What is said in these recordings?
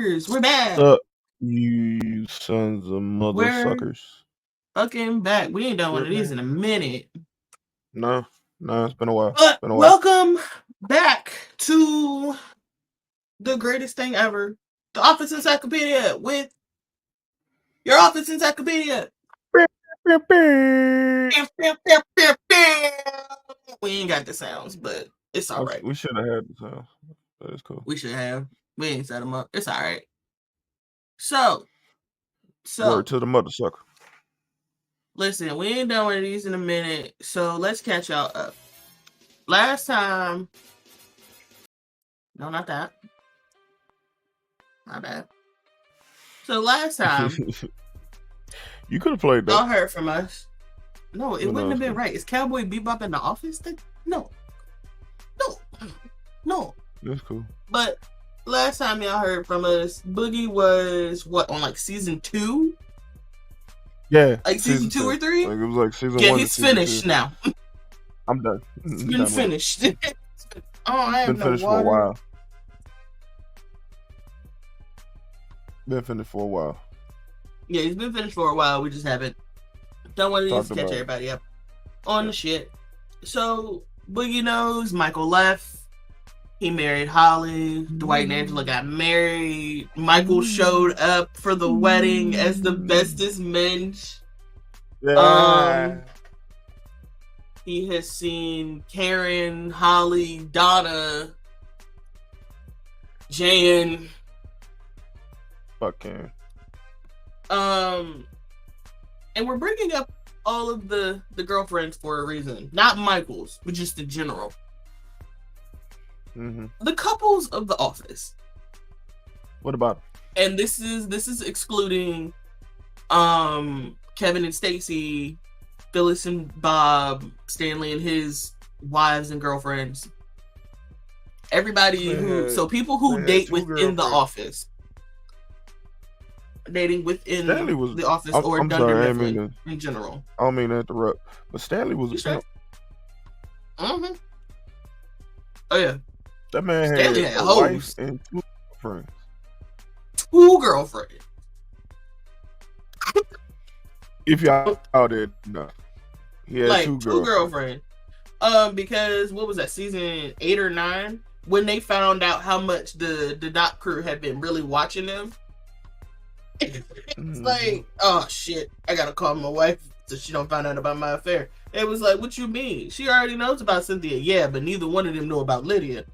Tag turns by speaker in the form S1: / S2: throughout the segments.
S1: suckers, we're back.
S2: You sons of mother
S1: We're
S2: suckers.
S1: fucking back. We ain't done one of these in a minute.
S2: No, it's been a while.
S1: But welcome back to the greatest thing ever, the Office Encyclopedia with your Office Encyclopedia. We ain't got the sounds, but it's all right.
S2: We should have had the sounds, but it's cool.
S1: We should have. We ain't set them up. It's all right. So
S2: word to the mother sucker.
S1: Listen, we ain't done one of these in a minute, so let's catch y'all up. Last time, no, not that. My bad. So last time,
S2: you could have played that.
S1: Y'all heard from us. No, it wouldn't have been right. Is Cowboy Bebop in the Office thing? No.
S2: That's cool.
S1: But last time y'all heard from us, Boogie was what, on like season 2?
S2: Yeah,
S1: like season 2 or 3.
S2: Like it was like season 1.
S1: Yeah, he's finished 2. Now.
S2: I'm done.
S1: It's been finished. I have
S2: been
S1: no
S2: finished
S1: water.
S2: for a while. Been finished for a while.
S1: Yeah, he's been finished for a while. We just haven't done one of these to catch everybody up on the shit. So Boogie knows Michael left. He married Holly. Dwight and Angela got married. Michael showed up for the wedding as the bestest mensch.
S2: Yeah.
S1: He has seen Karen, Holly, Donna, Jan.
S2: Fuck Karen.
S1: And we're bringing up all of the girlfriends for a reason. Not Michael's, but just in general.
S2: Mm-hmm.
S1: The couples of The Office.
S2: What about?
S1: And this is excluding Kevin and Stacy, Phyllis and Bob, Stanley and his wives and girlfriends. Everybody people who date within The Office. Dating within The Office or Dunder Mifflin in general.
S2: I don't mean to interrupt, but Stanley was a pimp.
S1: Mm-hmm. Oh yeah.
S2: That man had a wife and 2 girlfriends.
S1: 2 girlfriends.
S2: If y'all out there, no. He had
S1: like
S2: 2
S1: girlfriends. Because what was that, season 8 or 9? When they found out how much the doc crew had been really watching them. It's like, oh shit, I gotta call my wife so she don't find out about my affair. It was like, what you mean? She already knows about Cynthia. Yeah, but neither one of them know about Lydia.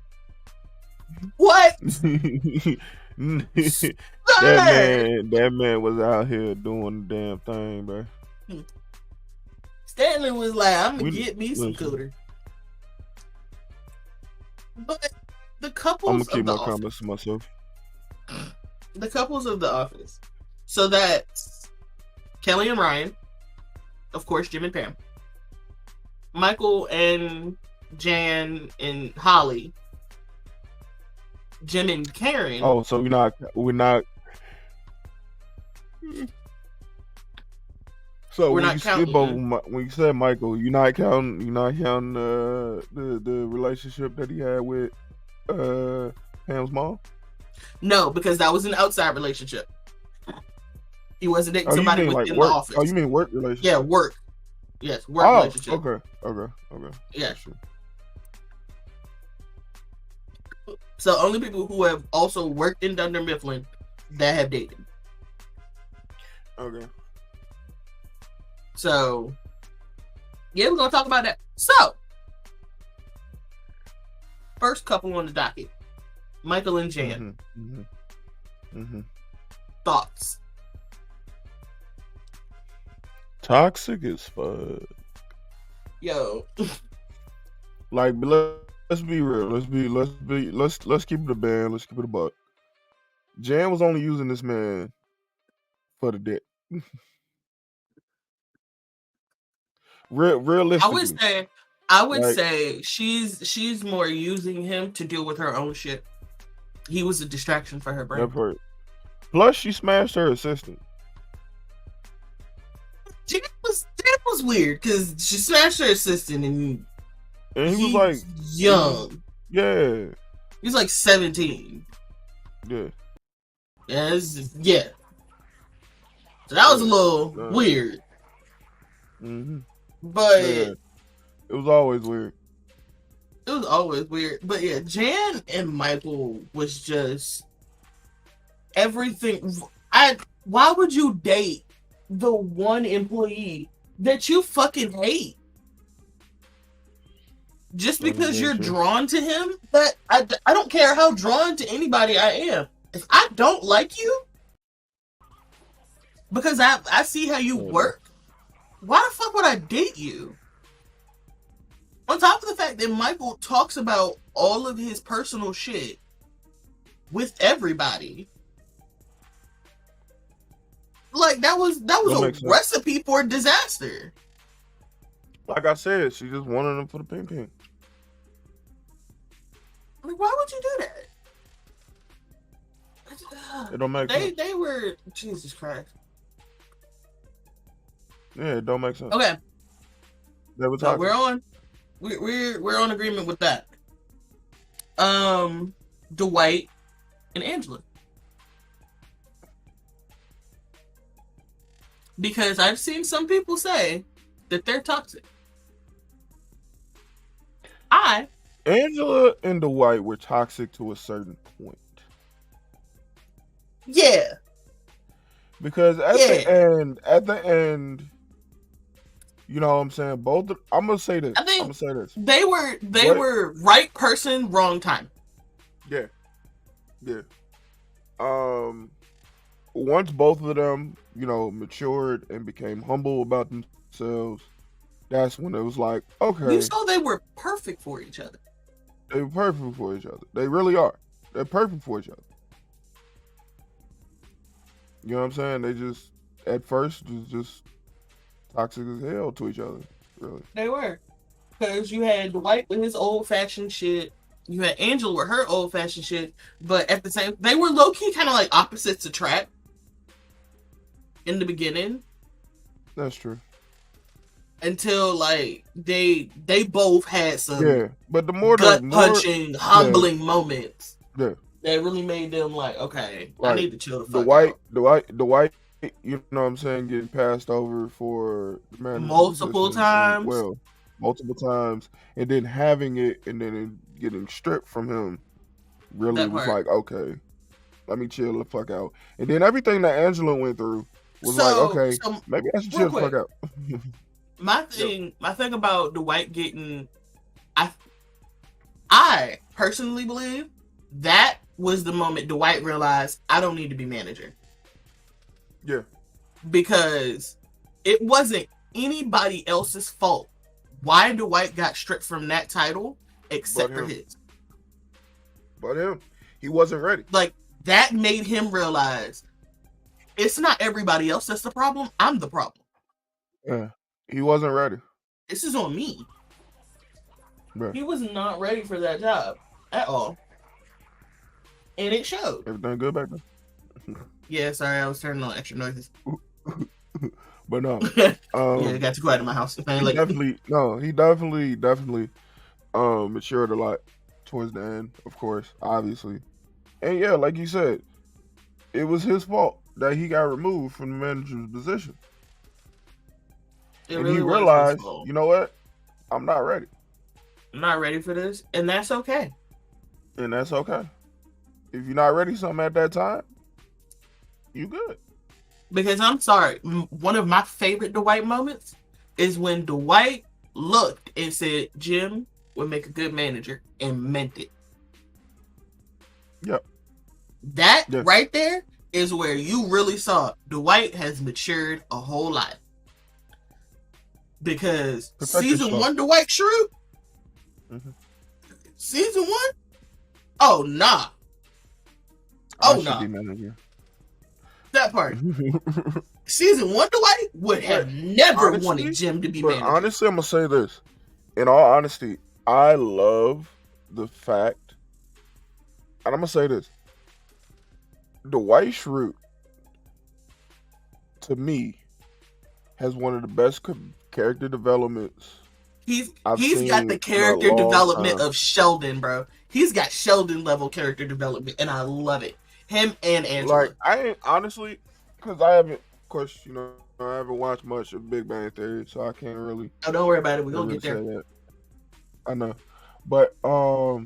S1: What?
S2: that man was out here doing the damn thing, bro.
S1: Stanley was like, I'm gonna get me some cooter. But the couples
S2: I'm gonna keep
S1: of The
S2: my comments to myself.
S1: The couples of The Office. So that's Kelly and Ryan. Of course, Jim and Pam. Michael and Jan and Holly. Jim and Karen.
S2: Oh, so we're not. So
S1: we're not counting.
S2: When you said Michael, you're not counting the relationship that he had with Pam's mom.
S1: No, because that was an outside relationship. He wasn't dating somebody within the office.
S2: Oh, you mean work relationship?
S1: Yeah, work. Yes, work relationship.
S2: Okay.
S1: Yeah. Sure. So only people who have also worked in Dunder Mifflin that have dated.
S2: Okay.
S1: So, yeah, we're gonna talk about that. So, first couple on the docket, Michael and Jan. Thoughts?
S2: Toxic as fuck.
S1: Yo.
S2: Like, let's be real. Let's keep it a band. Let's keep it a buck. Jan was only using this man for the dick. Realistically,
S1: I would say she's more using him to deal with her own shit. He was a distraction for her brain.
S2: Plus, she smashed her assistant.
S1: Jan was weird because she smashed her assistant and
S2: he was like
S1: young.
S2: Yeah.
S1: He was like 17.
S2: Yeah.
S1: Yeah. So that was a little weird.
S2: Mm-hmm.
S1: But
S2: yeah, it was always weird.
S1: It was always weird. But yeah, Jan and Michael was just everything. Why would you date the one employee that you fucking hate? Just because you're drawn to him? But I don't care how drawn to anybody I am. If I don't like you, because I see how you work, why the fuck would I date you? On top of the fact that Michael talks about all of his personal shit with everybody. Like, that was a recipe for disaster.
S2: Like I said, she just wanted him for the ping.
S1: Like, why would you do
S2: that? It don't make sense.
S1: They were, Jesus Christ.
S2: Yeah, it don't make sense.
S1: Okay.
S2: They were
S1: talking. So we're on agreement with that. Dwight and Angela. Because I've seen some people say that they're toxic.
S2: Angela and Dwight were toxic to a certain point.
S1: Yeah.
S2: Because at the end, you know what I'm saying? I'm gonna say this. They
S1: were right person, wrong time.
S2: Yeah. Once both of them, you know, matured and became humble about themselves, that's when it was like, okay.
S1: You saw they were perfect for each other.
S2: They were perfect for each other. They really are. They're perfect for each other. You know what I'm saying? They just, at first, was just toxic as hell to each other. Really.
S1: They were. Because you had Dwight with his old-fashioned shit. You had Angela with her old-fashioned shit. But at the same, they were low-key kind of like opposites attract in the beginning.
S2: That's true.
S1: Until like they both had some
S2: but the more
S1: gut-punching, humbling moments.
S2: Yeah.
S1: That really made them like, okay, I need to chill the fuck out.
S2: Dwight, you know what I'm saying, getting passed over for the manager
S1: multiple times.
S2: Well, multiple times, and then having it and then getting stripped from him really was like, okay, let me chill the fuck out. And then everything that Angela went through was like, okay, maybe I should chill the fuck out.
S1: My thing about Dwight getting, I personally believe that was the moment Dwight realized I don't need to be manager.
S2: Yeah.
S1: Because it wasn't anybody else's fault why Dwight got stripped from that title except for his.
S2: But him. He wasn't ready.
S1: Like, that made him realize it's not everybody else that's the problem. I'm the problem.
S2: Yeah. He wasn't ready.
S1: This is on me.
S2: Bruh.
S1: He was not ready for that job at all. And it showed.
S2: Everything good back then?
S1: Yeah, sorry, I was turning on extra noises.
S2: But no.
S1: Yeah, it got too quiet in my house.
S2: He definitely matured a lot towards the end, of course, obviously. And yeah, like you said, it was his fault that he got removed from the manager's position. And really he realized, you know what? I'm not ready.
S1: I'm not ready for this, and that's okay.
S2: And that's okay. If you're not ready something at that time, you good.
S1: Because I'm sorry, one of my favorite Dwight moments is when Dwight looked and said, Jim would make a good manager, and meant it.
S2: Yep.
S1: That right there is where you really saw Dwight has matured a whole lot. Because season 1 Dwight Schrute, season 1, oh nah. Oh nah. That part. Season 1 Dwight would have never wanted Jim to be manager.
S2: Honestly, I'm gonna say this. In all honesty, I love the fact, and I'm gonna say this. Dwight Schrute, to me, has one of the best character developments.
S1: He's got the character development of Sheldon, bro. He's got Sheldon level character development, and I love it. Him and Angela.
S2: Like, I ain't honestly, because I haven't, of course, I haven't watched much of Big Bang Theory, so I can't really.
S1: Oh, don't worry about it. We're gonna get there.
S2: Say that. I know, but I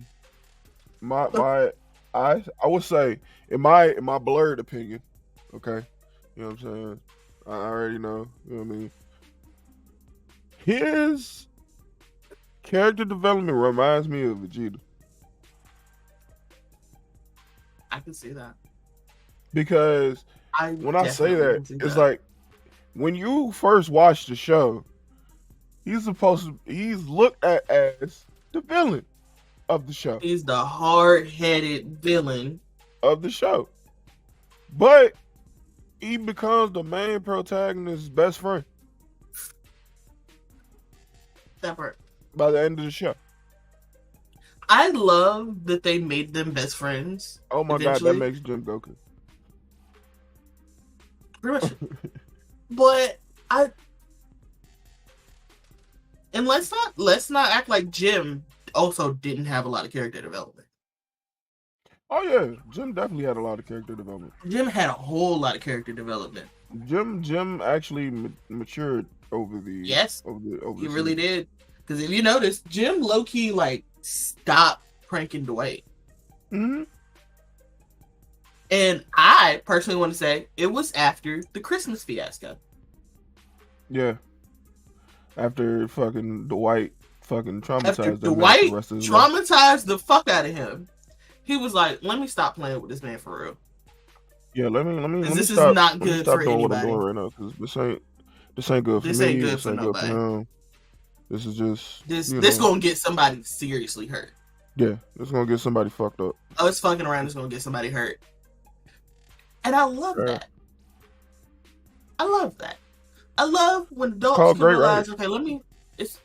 S2: would say in my blurred opinion, okay, you know what I'm saying. I already know, you know what I mean. His character development reminds me of Vegeta.
S1: I can see that.
S2: Because when I say that, it's like when you first watch the show, he's looked at as the villain of the show.
S1: He's the hard-headed villain
S2: of the show. But he becomes the main protagonist's best friend.
S1: That part.
S2: By the end of the show.
S1: I love that they made them best friends.
S2: Oh my eventually. God, that makes Jim Goku.
S1: Pretty much. But let's not act like Jim also didn't have a lot of character development.
S2: Oh yeah, Jim definitely had a lot of character development.
S1: Jim had a whole lot of character development.
S2: Jim actually matured over the over
S1: he really did. Because if you notice, Jim low key like stopped pranking Dwight.
S2: Mm-hmm.
S1: And I personally want to say it was after the Christmas fiasco.
S2: Yeah. After fucking Dwight fucking traumatized
S1: after Dwight traumatized the fuck out of him, he was like, "Let me stop playing with this man for real."
S2: Yeah, let me.
S1: This
S2: stop,
S1: is not good for
S2: doing
S1: anybody.
S2: What I'm doing right now, because this ain't good for me.
S1: This ain't good for nobody.
S2: him. This is just
S1: this gonna get somebody seriously hurt.
S2: Yeah, it's gonna get somebody fucked up.
S1: Oh, it's fucking around. It's gonna get somebody hurt, and I love that. I love that. I love when adults can realize, okay, it's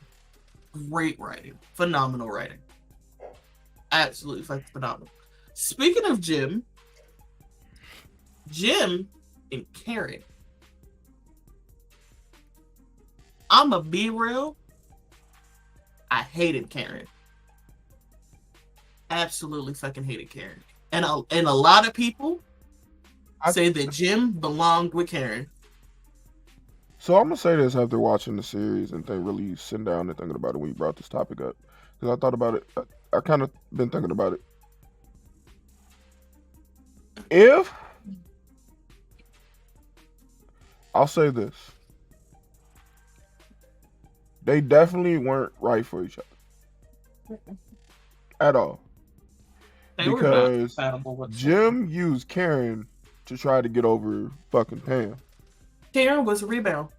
S1: great writing. Phenomenal writing. Absolutely fucking phenomenal. Speaking of Jim and Karen. I'ma be real. I hated Karen. Absolutely fucking hated Karen. And a lot of people say that Jim belonged with Karen.
S2: So I'm gonna say this after watching the series and really sitting down and thinking about it when you brought this topic up, because I thought about it. I kind of been thinking about it. If I'll say this, they definitely weren't right for each other at all. Because Jim used Karen to try to get over fucking Pam.
S1: Karen was a rebound.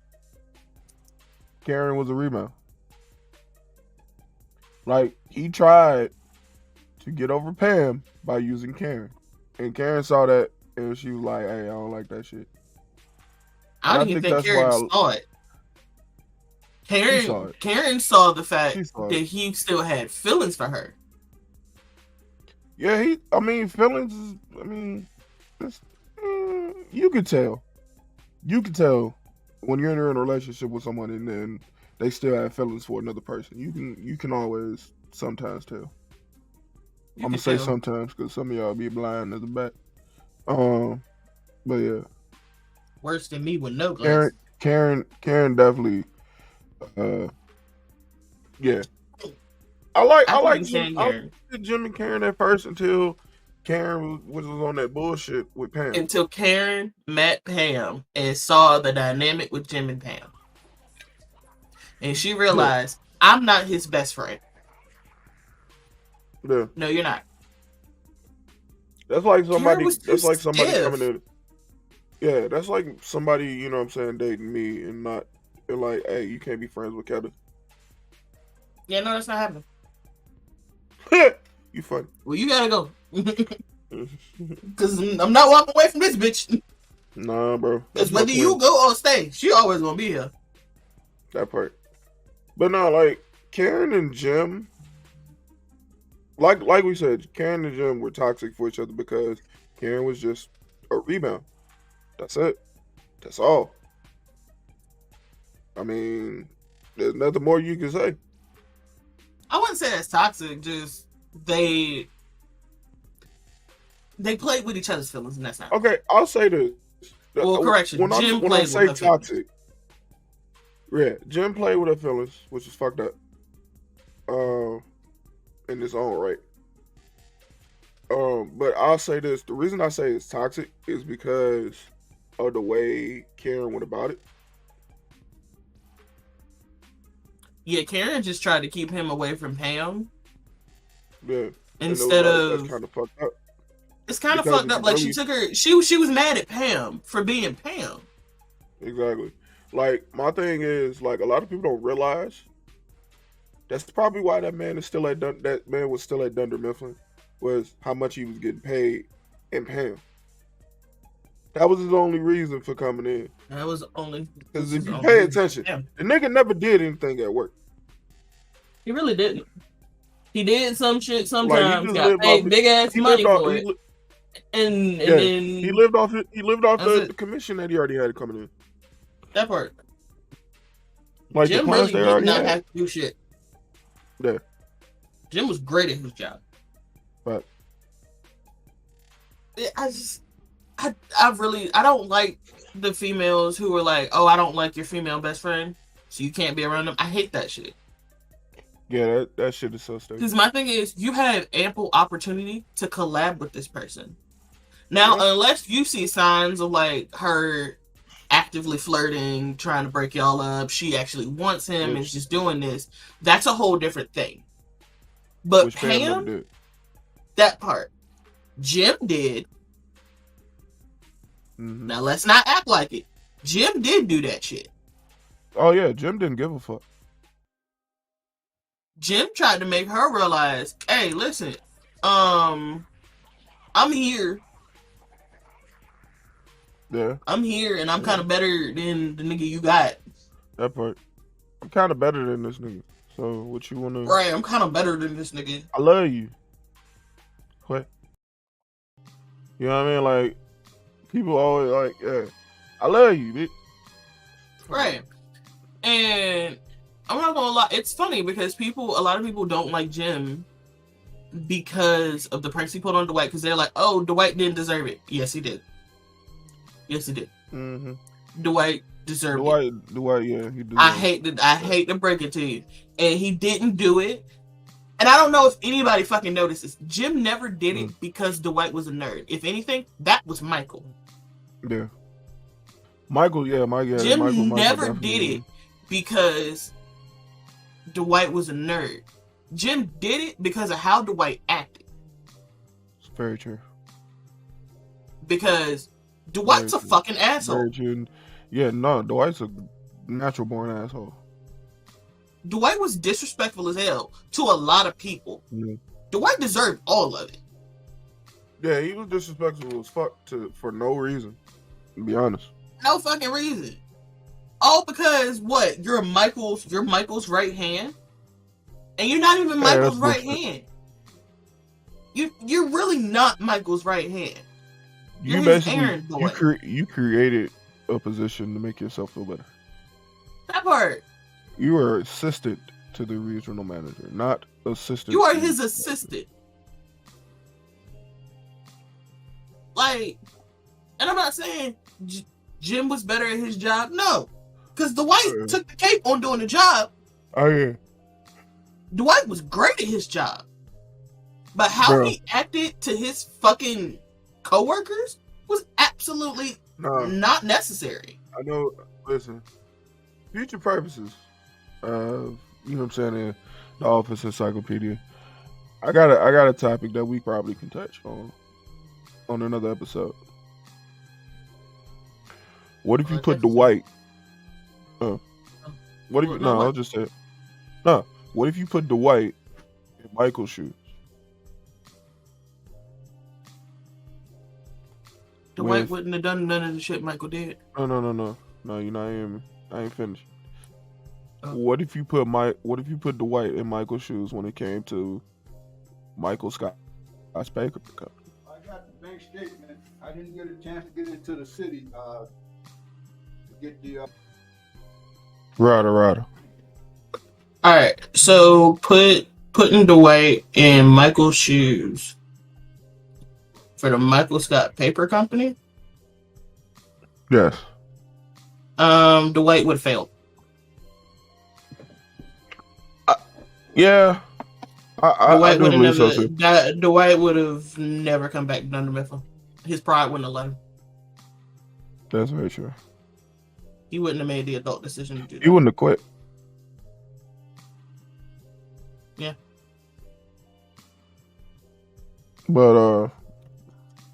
S2: Like, he tried to get over Pam by using Karen. And Karen saw that and she was like, hey, I don't like that shit.
S1: I don't even think Karen saw it. Karen saw the fact that he still had feelings for her.
S2: Yeah, feelings is, you could tell. You can tell when you're in a relationship with someone and then they still have feelings for another person. You can always sometimes tell. I'm gonna say sometimes because some of y'all be blind as a bat. But yeah.
S1: Worse than me with no glasses.
S2: Karen definitely. Yeah. I like Jim and Karen at first until Karen was on that bullshit with Pam.
S1: Until Karen met Pam and saw the dynamic with Jim and Pam. And she realized, I'm not his best friend.
S2: Yeah.
S1: No, you're not.
S2: That's like somebody coming in. Yeah, that's like somebody, you know what I'm saying, dating me and not, they're like, hey, you can't be friends with Kevin.
S1: Yeah, no, that's not happening.
S2: You funny.
S1: Well, you gotta go. Because I'm not walking away from this bitch.
S2: Nah, bro.
S1: Because whether you go or stay, she always gonna be here.
S2: That part. But no, like, Karen and Jim, like we said, Karen and Jim were toxic for each other because Karen was just a rebound. That's it. That's all. I mean, there's nothing more you can say.
S1: I wouldn't say that's toxic, just they played with each other's feelings, and that's not
S2: okay. I'll say this.
S1: Well, correction. When
S2: I say toxic, yeah, Jim played with her feelings, which is fucked up. In its own right. But I'll say this: the reason I say it's toxic is because of the way Karen went about it.
S1: Yeah, Karen just tried to keep him away from Pam.
S2: Yeah.
S1: Instead of
S2: that's kind of fucked up.
S1: It's kind of fucked up. Like really, she took her. She was mad at Pam for being Pam.
S2: Exactly. Like my thing is, like a lot of people don't realize that's probably why that man was still at Dunder Mifflin, was how much he was getting paid in Pam. That was his only reason for coming in.
S1: That was only
S2: because if you pay attention, the nigga never did anything at work.
S1: He really didn't. He did some shit sometimes. Like, got paid big ass money for it. And then
S2: he lived off the commission that he already had coming in.
S1: That part.
S2: Like
S1: Jim really did not have to do shit.
S2: Yeah.
S1: Jim was great at his job.
S2: But
S1: I don't like the females who are like, oh, I don't like your female best friend, so you can't be around them. I hate that shit.
S2: Yeah, that shit is so stupid.
S1: Because my thing is, you have ample opportunity to collab with this person. Now, unless you see signs of like her actively flirting, trying to break y'all up, she actually wants him and is just doing this, that's a whole different thing. But Pam, that part, Jim did. Mm-hmm. Now, let's not act like it. Jim did do that shit.
S2: Oh, yeah, Jim didn't give a fuck.
S1: Jim tried to make her realize, hey, listen, I'm here.
S2: Yeah.
S1: I'm here, and I'm kind of better than the nigga you got.
S2: That part. I'm kind of better than this nigga. So, what you want to...
S1: Right, I'm kind of better than this nigga.
S2: I love you. What? You know what I mean? Like, people always like, yeah, I love you, bitch.
S1: Right. And I'm not gonna lie, it's funny because a lot of people don't like Jim because of the pranks he put on Dwight, because they're like, oh, Dwight didn't deserve it. Yes, he did. Yes, he did.
S2: Mm-hmm.
S1: Dwight deserved
S2: it. Dwight, yeah, he did.
S1: I hate to break it to you. And he didn't do it. And I don't know if anybody fucking notices. Jim never did it because Dwight was a nerd. If anything, that was Michael.
S2: Yeah. Michael, yeah,
S1: Jim
S2: Michael
S1: never did it because Dwight was a nerd. Jim did it because of how Dwight acted.
S2: It's very true.
S1: Because Dwight's a fucking asshole.
S2: Very true. Yeah, no, Dwight's a natural born asshole.
S1: Dwight was disrespectful as hell to a lot of people. Yeah. Dwight deserved all of it.
S2: Yeah, he was disrespectful as fuck for no reason. To be honest.
S1: No fucking reason. All because what? You're Michael's right hand? And you're not even Michael's right hand. You're really not Michael's right hand.
S2: You basically you created a position to make yourself feel better.
S1: That part.
S2: You are assistant to the regional manager, not assistant.
S1: You are his assistant. Like, and I'm not saying Jim was better at his job. No, because Dwight took the cape on doing the job.
S2: Oh yeah.
S1: Dwight was great at his job, but how he acted to his fucking coworkers was absolutely not necessary.
S2: I know. Listen, future purposes. You know what I'm saying, in the office encyclopedia. I got a topic that we probably can touch on another episode. What if you put Dwight? What if you? No, I'll just say it. No. What if you put Dwight in Michael's shoes?
S1: Dwight wouldn't have done none of the shit Michael did.
S2: No. You know I ain't finished. What if you put Dwight in Michael's shoes when it came to Michael Scott's Baker Company?
S3: I got the bank statement. I didn't get a chance to get into the city to get the.
S2: Right.
S1: All right, so putting Dwight in Michael's shoes for the Michael Scott Paper Company,
S2: Yes.
S1: Dwight would have failed.
S2: Yeah. I do believe so too.
S1: Dwight would have never come back to Dunder Mifflin. His pride wouldn't have let him.
S2: That's very true.
S1: He wouldn't have made the adult decision to do that.
S2: He wouldn't have quit.
S1: Yeah.
S2: But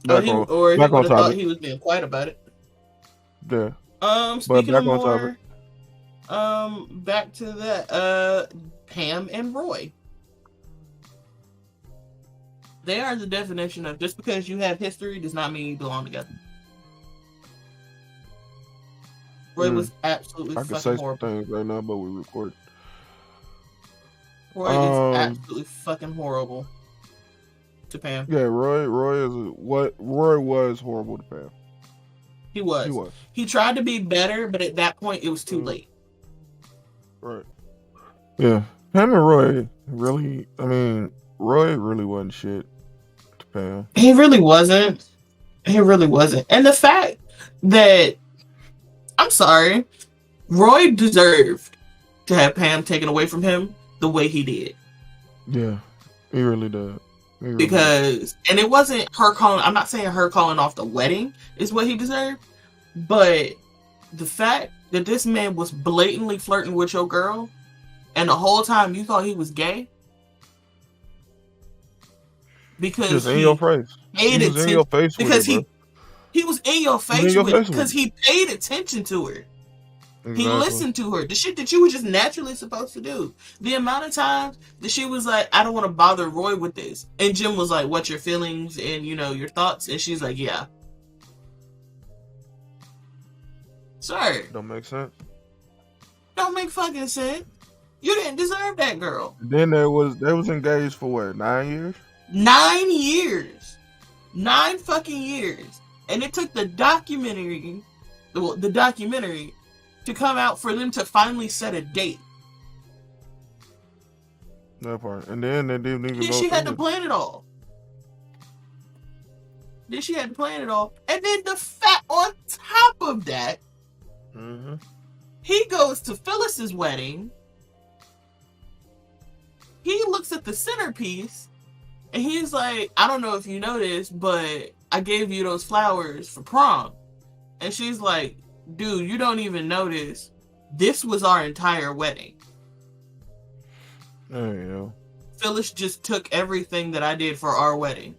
S1: He would have thought he was being quiet about it.
S2: Yeah.
S1: Speaking of more, back to that, Pam and Roy. They are the definition of just because you have history does not mean you belong together. Roy was absolutely fucking horrible. I can say
S2: things right now, but we record.
S1: Roy is absolutely fucking horrible to Pam.
S2: Yeah, Roy was horrible to Pam.
S1: He was. He tried to be better, but at that point it was too late.
S2: Right. Yeah. Pam and Roy really, Roy really wasn't shit to Pam.
S1: He really wasn't. And the fact that, I'm sorry, Roy deserved to have Pam taken away from him the way he did.
S2: Yeah, he really did.
S1: And it wasn't her calling, I'm not saying her calling off the wedding is what he deserved, but the fact that this man was blatantly flirting with your girl and the whole time you thought he was gay because
S2: he was in your face.
S1: He was in your face because he was in your face with it because he paid attention to her. Exactly. He listened to her. The shit that you were just naturally supposed to do. The amount of times that she was like, I don't want to bother Roy with this. And Jim was like, what's your feelings and, your thoughts? And she's like, yeah. Sorry.
S2: Don't make sense.
S1: Don't make fucking sense. You didn't deserve that girl.
S2: Then they was engaged for what, 9 years?
S1: 9 years. 9 fucking years. And it took the documentary to come out for them to finally set a date.
S2: That part. And then they didn't even
S1: Then she had to plan it all. And then the fact on top of that, he goes to Phyllis's wedding. He looks at the centerpiece and he's like, I don't know if you know this, but I gave you those flowers for prom. And she's like, dude, you don't even notice. This was our entire wedding.
S2: There you go.
S1: Phyllis just took everything that I did for our wedding.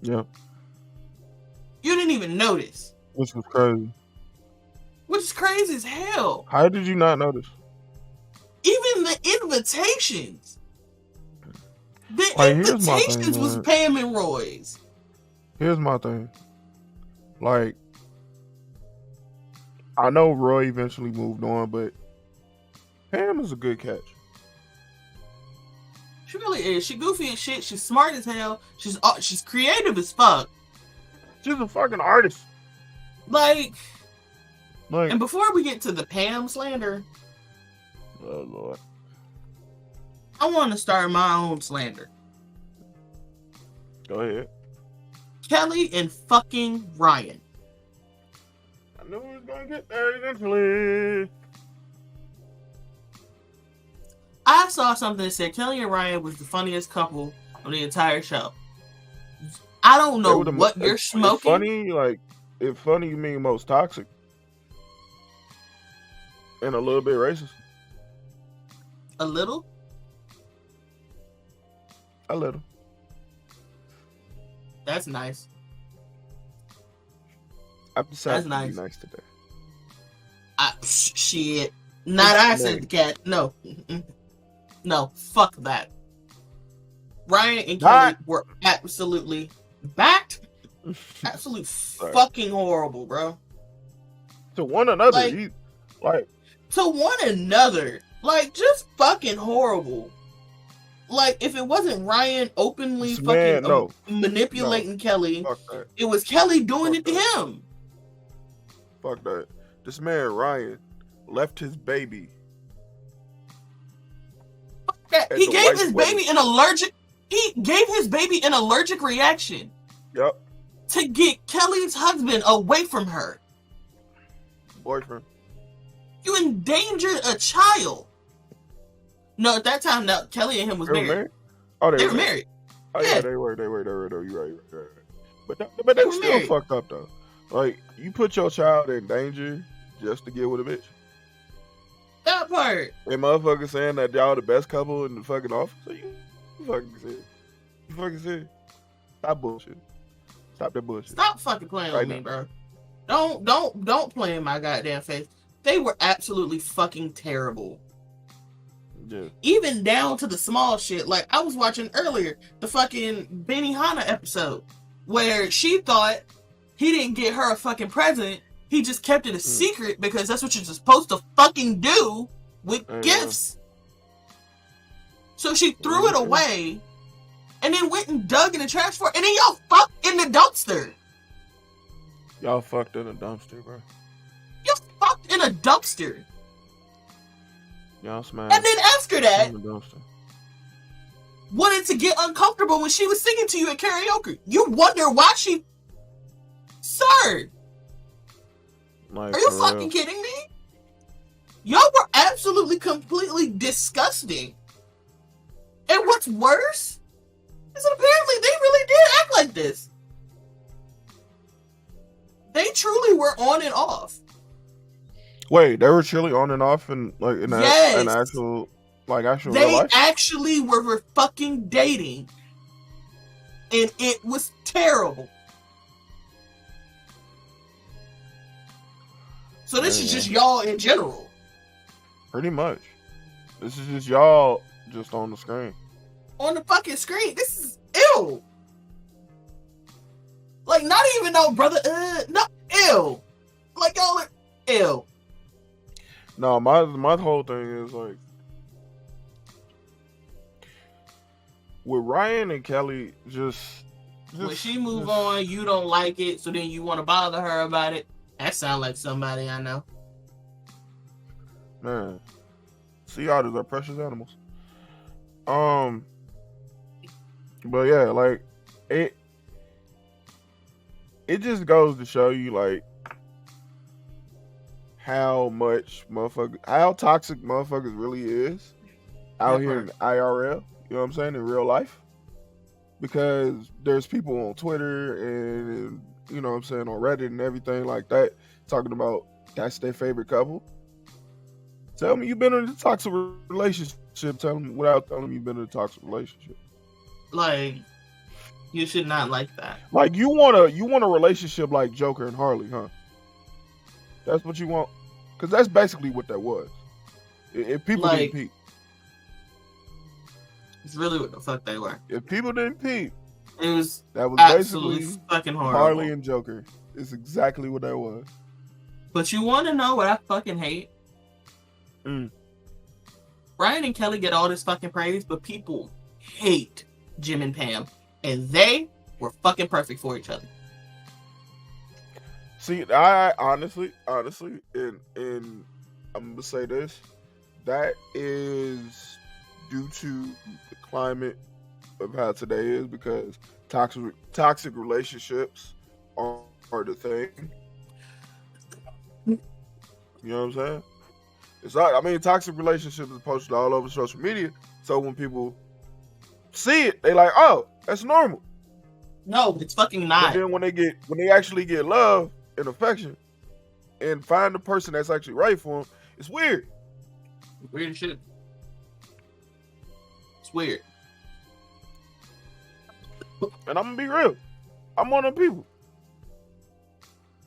S2: Yep.
S1: You didn't even notice.
S2: Which was crazy.
S1: Which is crazy as hell.
S2: How did you not notice?
S1: Even the invitations. The invitations was Pam and Roy's.
S2: Here's my thing. Like, I know Roy eventually moved on, but Pam is a good catch.
S1: She really is. She goofy as shit. She's smart as hell. She's creative as fuck.
S2: She's a fucking artist.
S1: Like, and before we get to the Pam slander,
S2: oh Lord,
S1: I want to start my own slander.
S2: Go ahead.
S1: Kelly and fucking Ryan.
S2: I knew we was gonna get there eventually.
S1: I saw something that said Kelly and Ryan was the funniest couple on the entire show. I don't know what you're smoking.
S2: If funny, you mean most toxic. And a little bit racist.
S1: A little?
S2: A little.
S1: That's nice.
S2: I've decided to be nice today.
S1: Shit. Not I said the cat. No. No, fuck that. Ryan and Kelly were absolutely absolute fucking horrible, bro.
S2: To one another.
S1: To one another. Like, just fucking horrible. Like, if it wasn't Ryan openly manipulating Kelly, it was Kelly doing it to him.
S2: Fuck that. This man, Ryan, left his baby.
S1: He gave his baby an allergic He gave his baby an allergic reaction.
S2: Yep.
S1: To get Kelly's husband away from her.
S2: Boyfriend.
S1: You endangered a child. No, at that time, no, Kelly and him was married.
S2: Oh,
S1: they were married.
S2: Oh yeah, they were. You're right. But they were still married. Fucked up though. Like, you put your child in danger just to get with a bitch.
S1: That part.
S2: And motherfuckers saying that y'all the best couple in the fucking office. So you fucking serious. You fucking serious. Stop bullshit. Stop that bullshit.
S1: Stop fucking playing with me, bro. Don't play in my goddamn face. They were absolutely fucking terrible.
S2: Yeah.
S1: Even down to the small shit. Like, I was watching earlier the fucking Benihana episode where she thought he didn't get her a fucking present. He just kept it a secret because that's what you're supposed to fucking do with gifts. So she threw it away and then went and dug in the trash for it. And then y'all fucked in the dumpster.
S2: Y'all fucked in a dumpster, bro.
S1: You fucked in a dumpster.
S2: Y'all smashed.
S1: And then after that, wanted to get uncomfortable when she was singing to you at karaoke. You wonder why she... Sir!
S2: Like,
S1: are you fucking kidding me? Y'all were absolutely, completely disgusting. And what's worse is that apparently they really did act like this. They truly were on and off.
S2: Wait, they were truly on and off in an actual real life?
S1: They actually were fucking dating. And it was terrible. So this is just y'all in general.
S2: Pretty much. This is just y'all just on the screen.
S1: On the fucking screen. This is ill. Like, not even no brother. No, ill. Like, y'all are ill.
S2: No, my whole thing is like, with Ryan and Kelly, just
S1: when she move on, you don't like it, so then you want to bother her about it. That sounds like somebody I know.
S2: Man, sea otters are precious animals. But yeah, like it just goes to show you like how toxic motherfuckers really is out here in IRL. You know what I'm saying? In real life, because there's people on Twitter and you know what I'm saying, on Reddit and everything like that, talking about that's their favorite couple. Tell me you've been in a toxic relationship. Tell me without telling me you've been in a toxic relationship.
S1: Like, you should not like that.
S2: Like, you want a relationship like Joker and Harley, huh? That's what you want? Because that's basically what that was. If people didn't peep.
S1: It's really what the fuck they were.
S2: If people didn't peep,
S1: that was
S2: basically
S1: fucking horrible.
S2: Harley and Joker. It's exactly what that was.
S1: But you want to know what I fucking hate? Ryan and Kelly get all this fucking praise, but people hate Jim and Pam, and they were fucking perfect for each other.
S2: See, I honestly, and I'm gonna say this, that is due to the climate of how today is, because toxic relationships are the thing. You know what I'm saying? It's like, I mean, toxic relationships is posted all over social media, so when people see it, they like, oh, that's normal.
S1: No, it's fucking not.
S2: But then when they actually get love and affection and find the person that's actually right for them, it's weird.
S1: Weird shit. It's weird.
S2: And I'm gonna be real. I'm one of them people.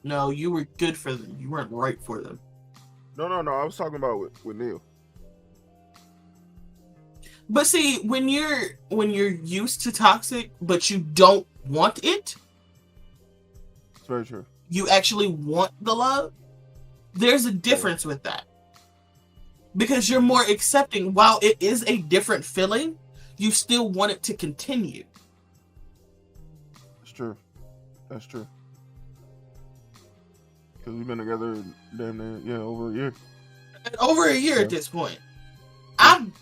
S1: No, you were good for them. You weren't right for them.
S2: No. I was talking about with Neil.
S1: But see, when you're used to toxic, but you don't want it,
S2: it's very true.
S1: You actually want the love. There's a difference with that, because you're more accepting. While it is a different feeling, you still want it to continue.
S2: That's true. Because we've been together damn near, over a year.
S1: Over a year at this point. I'm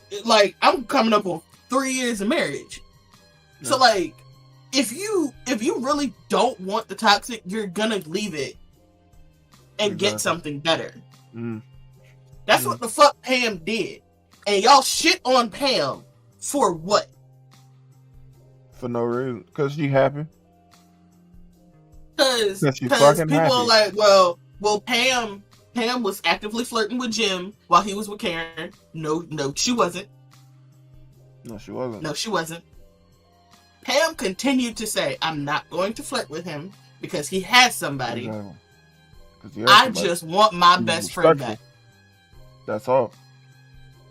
S1: coming up on 3 years of marriage. So like, if you really don't want the toxic, you're gonna leave it and get something better. That's what the fuck Pam did. And y'all shit on Pam for what?
S2: For no reason. Because she happy.
S1: Because people
S2: happy.
S1: are like, well, Pam was actively flirting with Jim while he was with Karen. No, she wasn't.
S2: No, she wasn't.
S1: No, she wasn't. Pam continued to say, I'm not going to flirt with him because he has somebody. I just want my best friend back.
S2: That's all.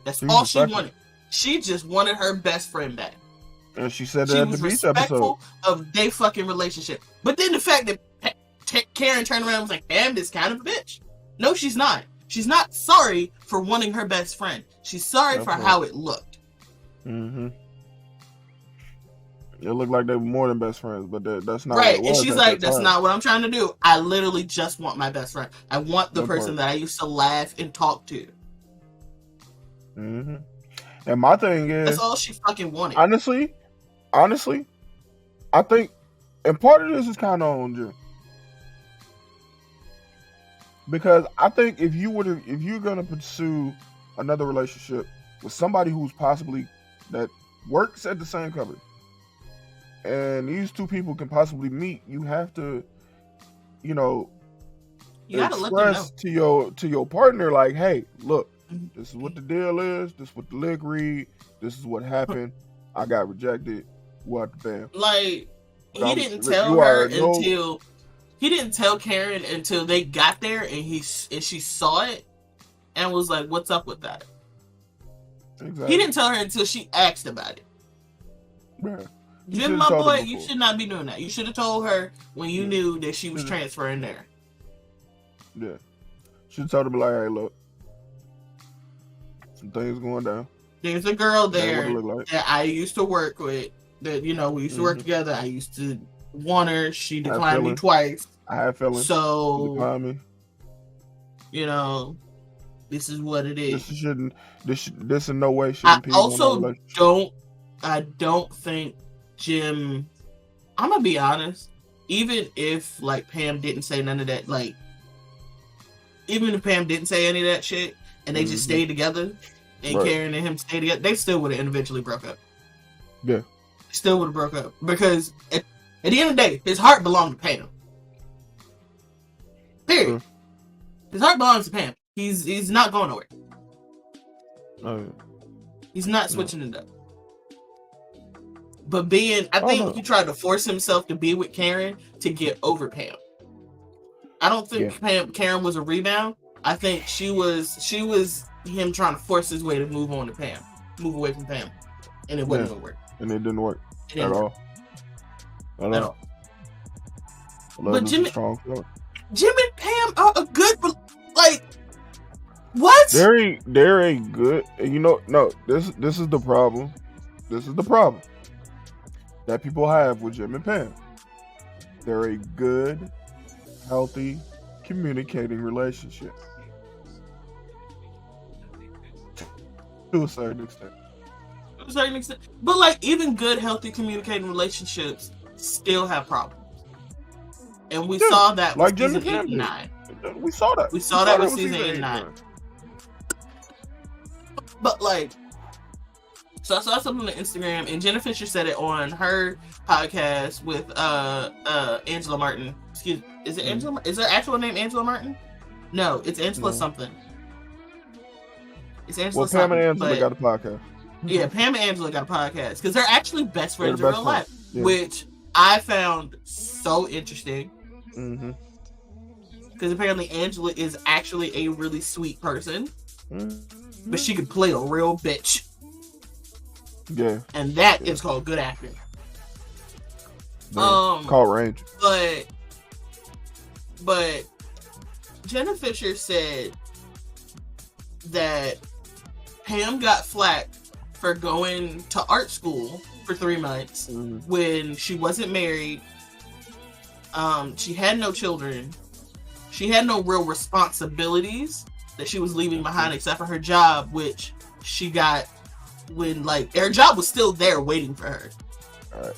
S1: That's all she wanted. She just wanted her best friend back.
S2: And she said that at the beach episode.
S1: Of their fucking relationship. But then the fact that Karen turned around and was like, Pam is kind of a bitch. No, she's not. She's not sorry for wanting her best friend. She's sorry for how it looked.
S2: It looked like they were more than best friends, but that's not
S1: right.
S2: What it was
S1: and she's like, that's not what I'm trying to do. I literally just want my best friend. I want the person that I used to laugh and talk to.
S2: And my thing is,
S1: that's all she fucking wanted.
S2: Honestly, I think, and part of this is kind of on Jim, because I think if you're gonna pursue another relationship with somebody who's possibly that works at the same company, and these two people can possibly meet, you have to, express to your partner like, hey, look, this is what the deal is. This is what the lick read. This is what happened. I got rejected. What the damn?
S1: Like, he didn't tell her until he didn't tell Karen until they got there, and she saw it and was like, "What's up with that?" Exactly. He didn't tell her until she asked about it.
S2: Yeah.
S1: Jim, my boy, you should not be doing that. You should have told her when you knew that she was transferring there.
S2: Yeah. Should have told her, like, hey, look, some things going down.
S1: There's a girl there that I used to work with. That we used to work together. I used to want her. She declined me twice.
S2: I had feelings.
S1: So
S2: she declined me.
S1: This is what it is.
S2: This in no way should impede on our relationship.
S1: I don't think Jim. I'm gonna be honest. Even if like Pam didn't say none of that, like even if Pam didn't say any of that shit, and they just stayed together, and Karen and him stayed together, they still would have individually broke up.
S2: Yeah,
S1: still would have broke up because at the end of the day, his heart belonged to Pam. Period. His heart belongs to Pam. He's not going nowhere.
S2: Oh, yeah.
S1: He's not switching it up. But I think he tried to force himself to be with Karen to get over Pam. I don't think Karen was a rebound. I think she was him trying to force his way to move away from Pam, and it wasn't gonna work.
S2: And it didn't work at all.
S1: At all. But Jim and Pam are a good, like, what?
S2: They're a good. No. This is the problem. This is the problem that people have with Jim and Pam. They're a good, healthy, communicating relationship. To a certain extent.
S1: But like, even good, healthy, communicating relationships still have problems. And we saw that with season 8 and 9.
S2: We saw that.
S1: We saw that with season 8 and 9. But like, so I saw something on Instagram, and Jenna Fisher said it on her podcast with Angela Martin. Excuse me, is it Angela? Is her actual name Angela Martin? No, it's Angela something. It's Angela something.
S2: Pam and Angela got a podcast.
S1: Yeah, Pam and Angela got a podcast because they're actually best friends in real life, which I found so interesting. Because apparently Angela is actually a really sweet person, but she could play a real bitch.
S2: Yeah,
S1: and that is called good acting.
S2: Call range.
S1: But Jenna Fisher said that Pam got flack for going to art school for 3 months when she wasn't married. She had no children. She had no real responsibilities that she was leaving behind except for her job, which she got when, like, her job was still there waiting for her.
S2: All right.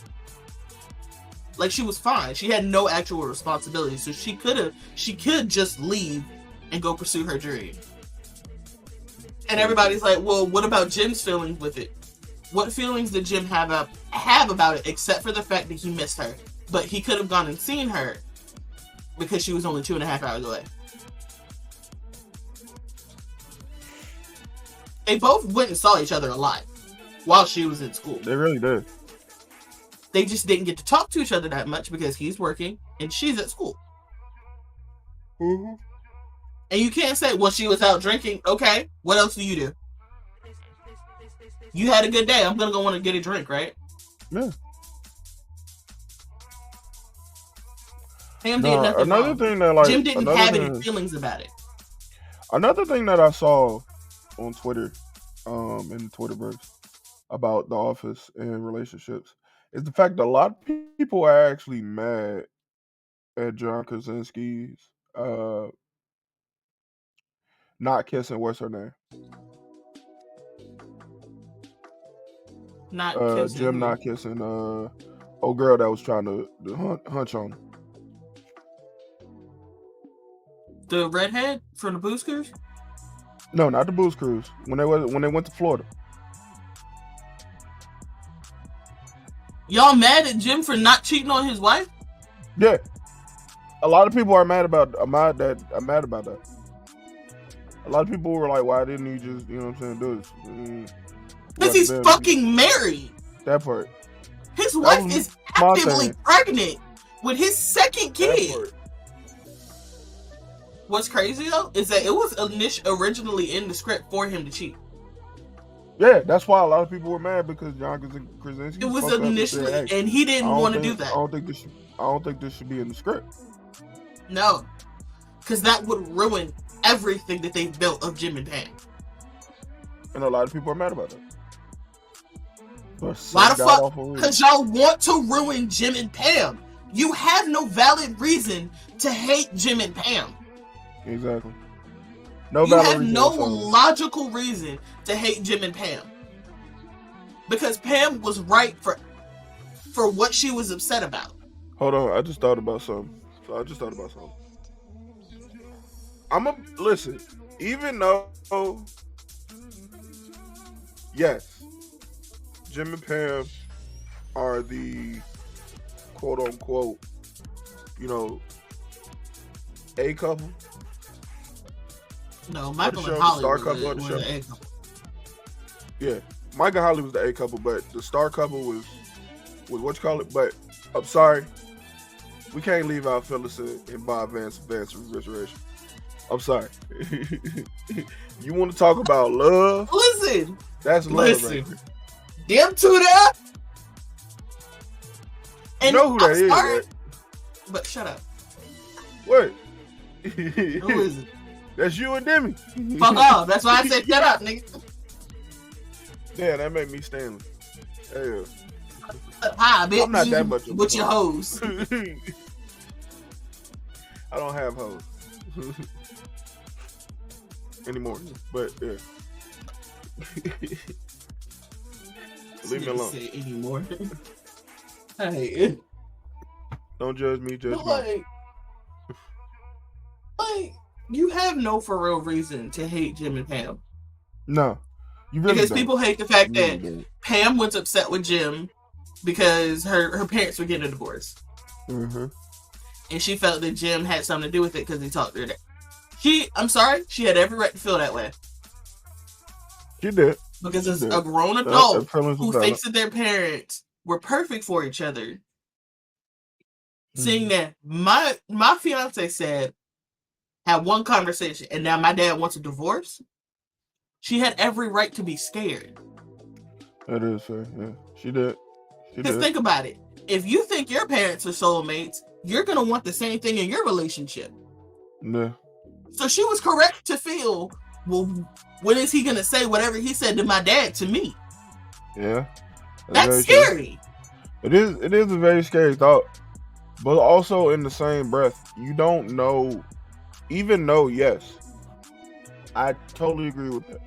S1: Like, she was fine. She had no actual responsibility, so she could just leave and go pursue her dream. And everybody's like, well, what about Jim's feelings with it? What feelings did Jim have about it, except for the fact that he missed her? But he could have gone and seen her because she was only 2.5 hours away. They both went and saw each other a lot while she was in school.
S2: They really did.
S1: They just didn't get to talk to each other that much because he's working and she's at school.
S2: Mm-hmm.
S1: And you can't say, well, she was out drinking. Okay, what else do you do? You had a good day. I'm going to go want to get a drink, right?
S2: Yeah.
S1: Pam did nothing wrong.
S2: Thing that, like,
S1: Jim didn't have any feelings about it.
S2: Another thing that I saw on Twitter, in the Twitterverse, about The Office and relationships is the fact that a lot of people are actually mad at John Krasinski's not kissing. What's her name?
S1: Not kissing.
S2: Jim not kissing. Old girl that was trying to hunch on him.
S1: The redhead from the Booze Cruise?
S2: No, not the Booze Cruise. When they went to Florida.
S1: Y'all mad at Jim for not cheating on his wife?
S2: Yeah. A lot of people are mad about that. A lot of people were like, why didn't he just, you know what I'm saying, do this?
S1: Because he's fucking married.
S2: That part.
S1: His wife is actively pregnant with his second kid. What's crazy though is that it was originally in the script for him to cheat.
S2: Yeah, that's why a lot of people were mad because John Krasinski.
S1: It was initially, and he didn't want to do that.
S2: I don't think this should be in the script.
S1: No, because that would ruin everything that they've built of Jim and Pam.
S2: And a lot of people are mad about that.
S1: Why the fuck? Because y'all want to ruin Jim and Pam. You have no valid reason to hate Jim and Pam.
S2: Exactly.
S1: You have no logical reason to hate Jim and Pam. Because Pam was right for what she was upset about.
S2: Hold on, I just thought about something. Listen, even though, yes, Jim and Pam are the quote unquote, A couple.
S1: No, Michael and Holly
S2: star
S1: were
S2: couple
S1: the A couple.
S2: Yeah, Mike and Holly was the A couple, but the star couple was what you call it. But I'm sorry, we can't leave out Phyllis and Bob Vance Restoration. I'm sorry. You want to talk about love?
S1: Listen,
S2: that's love. Right there.
S1: Them two there. And
S2: you know who that is, right?
S1: But shut up.
S2: What?
S1: Who is it?
S2: That's you and Demi.
S1: Fuck off. That's why I said shut up, nigga.
S2: Yeah, that made me Stanley. Hell.
S1: Hi, bitch.
S2: I'm not that much of
S1: with your hoes.
S2: I don't have hoes anymore, but yeah. Leave me alone.
S1: Say anymore. Hey.
S2: Don't judge me, judge me.
S1: Like, you have no for real reason to hate Jim and Pam.
S2: No. You really
S1: because
S2: don't.
S1: people hate the fact that Pam was upset with Jim because her parents were getting a divorce.
S2: Mm-hmm.
S1: And she felt that Jim had something to do with it because he talked to her. I'm sorry, she had every right to feel that way.
S2: She did.
S1: Because as a grown adult who thinks that their parents were perfect for each other, seeing that my fiance had one conversation and now my dad wants a divorce, she had every right to be scared.
S2: That is fair, yeah. She did.
S1: Because think about it. If you think your parents are soulmates, you're going to want the same thing in your relationship.
S2: Yeah.
S1: So she was correct to feel, well, when is he going to say whatever he said to my dad to me?
S2: Yeah.
S1: That's scary.
S2: True. It is a very scary thought. But also in the same breath, you don't know, even though, yes, I totally agree with that.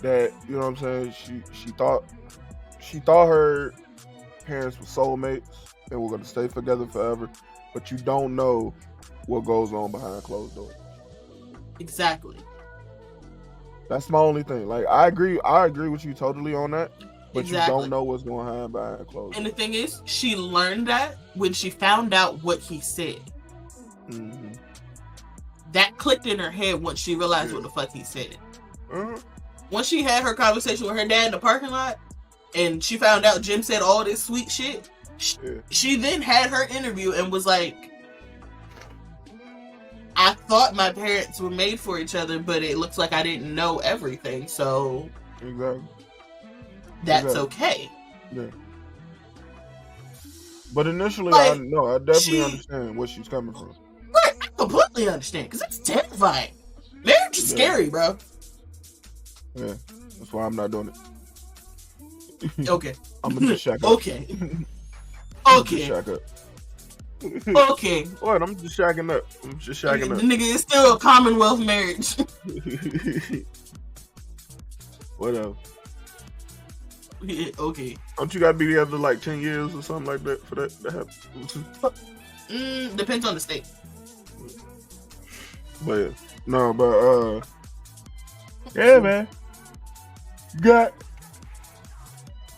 S2: That, you know what I'm saying, she thought her parents were soulmates. and we're gonna stay together forever, but you don't know what goes on behind closed doors.
S1: Exactly.
S2: That's my only thing. Like I agree with you totally on that, but you don't know what's going on behind closed doors.
S1: And the thing is, she learned that when she found out what he said.
S2: Mm-hmm.
S1: That clicked in her head once she realized what the fuck he said. Once she had her conversation with her dad in the parking lot, and she found out Jim said all this sweet shit, she then had her interview and was like, I thought my parents were made for each other, but it looks like I didn't know everything, so that's okay.
S2: Yeah. But initially, like, I definitely understand where she's coming from.
S1: Right, I completely understand, because it's terrifying. Marriage is scary, bro.
S2: Yeah, that's why I'm not doing it.
S1: Okay.
S2: I'm gonna just shack up.
S1: Okay.
S2: Shack up.
S1: Okay.
S2: What? I'm just shacking up. The
S1: nigga is still a Commonwealth marriage.
S2: Whatever.
S1: Yeah, okay.
S2: Don't you gotta be together like 10 years or something like that for that to happen?
S1: Depends on the state.
S2: But yeah, man. Got.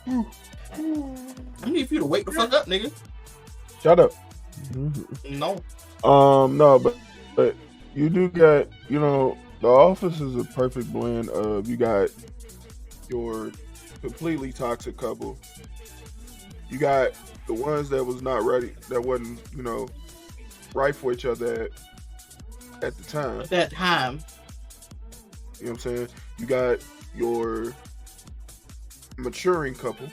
S1: I need you to wake the fuck up, nigga.
S2: Shut up.
S1: No.
S2: No, but you do got, The Office is a perfect blend of, you got your completely toxic couple. You got the ones that was not ready, that wasn't, right for each other at the time.
S1: At that time.
S2: You know what I'm saying? You got your maturing couple.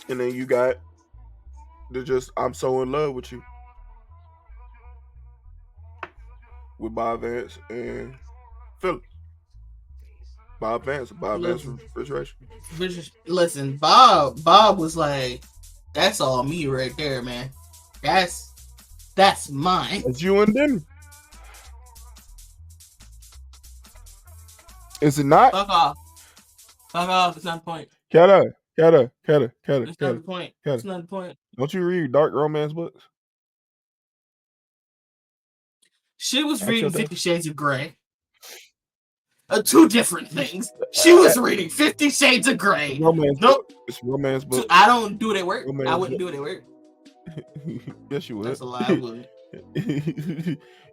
S2: And then you got I'm so in love with you. With Bob Vance and Philip. Bob Vance refrigeration.
S1: Listen, Bob was like, that's all me right there, man. That's mine.
S2: It's you and Demi. Is it not?
S1: Fuck off. It's not the point.
S2: Cut it.
S1: It's not the point. It's not the point.
S2: Don't you read dark romance books?
S1: She was reading 50 Shades of Grey. Two different things. She was reading 50 Shades of Grey.
S2: It's romance book.
S1: I don't do it at work. I wouldn't do it at work.
S2: Yes, you would.
S1: That's a lie. I would.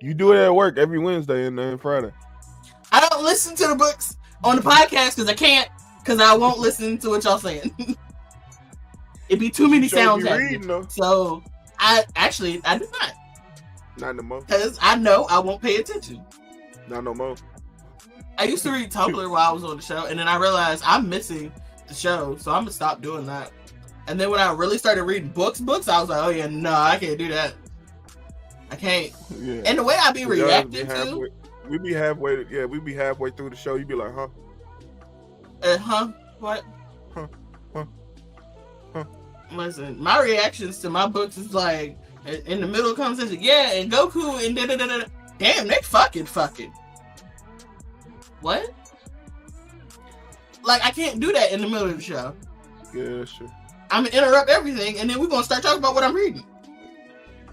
S2: You do it at work every Wednesday and Friday.
S1: I don't listen to the books on the podcast because I can't. Because I won't listen to what y'all saying. It'd be too many sounds happening. So, I do not.
S2: Not no more.
S1: Because I know I won't pay attention.
S2: Not no more.
S1: I used to read Tumblr while I was on the show, and then I realized I'm missing the show, so I'm going to stop doing that. And then when I really started reading books, I was like, oh yeah, no, I can't do that. I can't. Yeah. And the way I be reacting to...
S2: We be halfway through the show, you be like, huh?
S1: What?
S2: Huh?
S1: Listen, my reactions to my books is like, in the middle of the conversation, yeah, and Goku and da-da-da-da. Damn, they fucking. What? Like, I can't do that in the middle of the show.
S2: Yeah, sure.
S1: I'm gonna interrupt everything, and then we're gonna start talking about what I'm reading.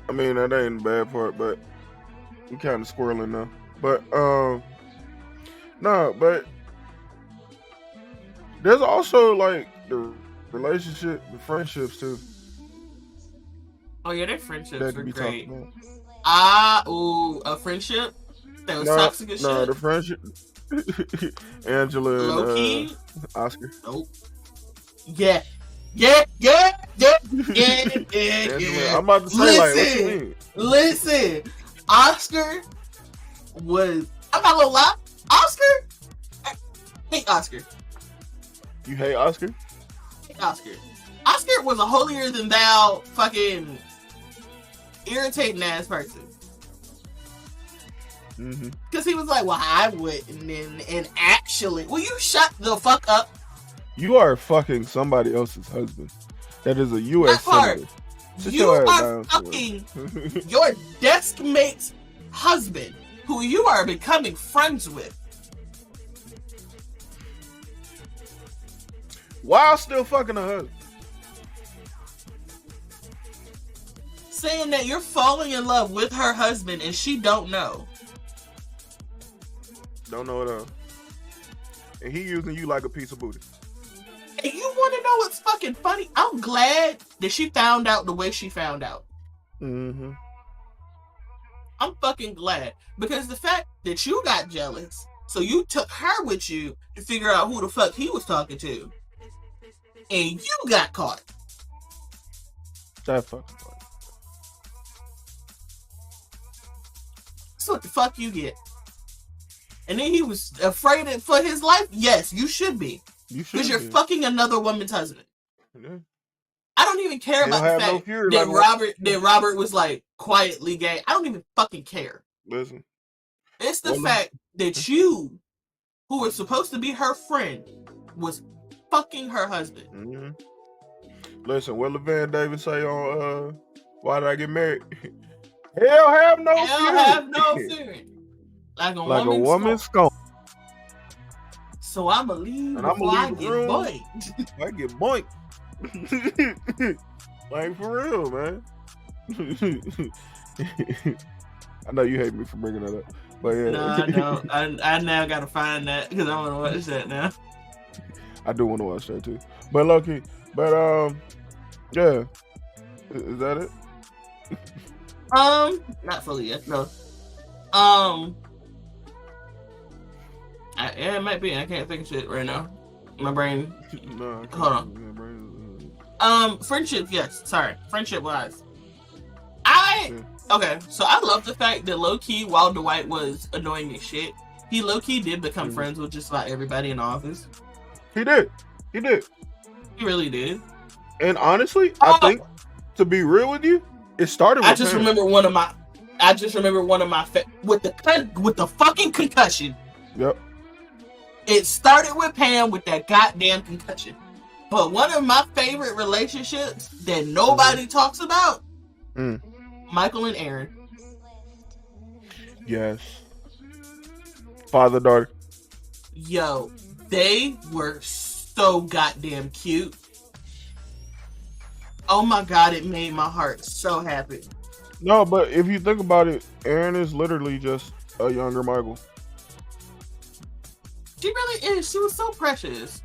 S2: I mean, that ain't the bad part, but we kind of squirreling now. But, no, but there's also, like, the relationship, the friendships, too.
S1: Oh, yeah, their friendships are great. A friendship that was toxic as shit?
S2: No, the friendship. Angela and Oscar.
S1: Nope. Yeah.
S2: Angela, I'm about to say, what you mean?
S1: Listen, Oscar was, I'm not gonna lie, I hate Oscar.
S2: You hate Oscar?
S1: I hate Oscar. Oscar was a holier than thou fucking irritating ass person. Because he was like, well, I wouldn't, and actually, will you shut the fuck up?
S2: You are fucking somebody else's husband. That is a U.S. senator.
S1: You are fucking your desk mate's husband, who you are becoming friends with.
S2: While still fucking a husband.
S1: saying that you're falling in love with her husband and she don't know.
S2: Don't know it all. And he using you like a piece of booty.
S1: And you want to know what's fucking funny? I'm glad that she found out the way she found out.
S2: Mm-hmm.
S1: I'm fucking glad. Because the fact that you got jealous, so you took her with you to figure out who the fuck he was talking to. And you got caught.
S2: That fucking funny.
S1: That's what the fuck you get. And then he was afraid for his life? Yes, you should be.
S2: You should.
S1: Because you're fucking another woman's husband.
S2: Yeah.
S1: I don't even care about the fact that Robert was like quietly gay. I don't even fucking care.
S2: Listen.
S1: It's the fact that you, who was supposed to be her friend, was fucking her husband.
S2: Mm-hmm. Listen, what LeVan Davis say on Why Did I Get Married? Hell have no fear.
S1: Hell have no fear. Like a woman's scorn. So I'ma leave before I get boinked.
S2: I get boinked. Like, for real, man. I know you hate me for bringing that up, but yeah.
S1: No, I know. I now gotta find that because I want to watch that now.
S2: I do want to watch that too, but lucky, yeah. Is that it?
S1: Not fully yet. No. Yeah, it might be. I can't think of shit right now. My brain.
S2: No.
S1: Hold on. Friendship. Yes. Sorry. Friendship wise. Okay. So I love the fact that low key, while Dwight was annoying as shit, he low key did become friends with just about everybody in the office.
S2: He did. He
S1: really did.
S2: And honestly, I think, to be real with you, it started with
S1: I just remember one of my with the fucking concussion.
S2: Yep.
S1: It started with Pam with that goddamn concussion. But one of my favorite relationships that nobody talks about, Michael and Aaron.
S2: Yes. Father-daughter.
S1: Yo, they were so goddamn cute. Oh my god, it made my heart so happy.
S2: No, but if you think about it, Aaron is literally just a younger Michael.
S1: She really is. She was so precious.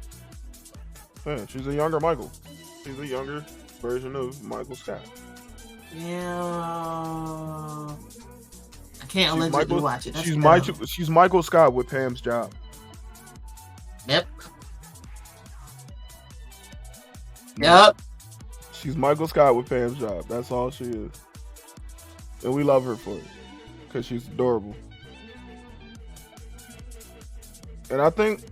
S2: Yeah, she's a younger Michael. She's a younger version of Michael Scott.
S1: Yeah. I can't allegedly watch it.
S2: She's Michael Scott with Pam's job.
S1: Yep. Yep.
S2: She's Michael Scott with Pam's job. That's all she is. And we love her for it. Because she's adorable. And I think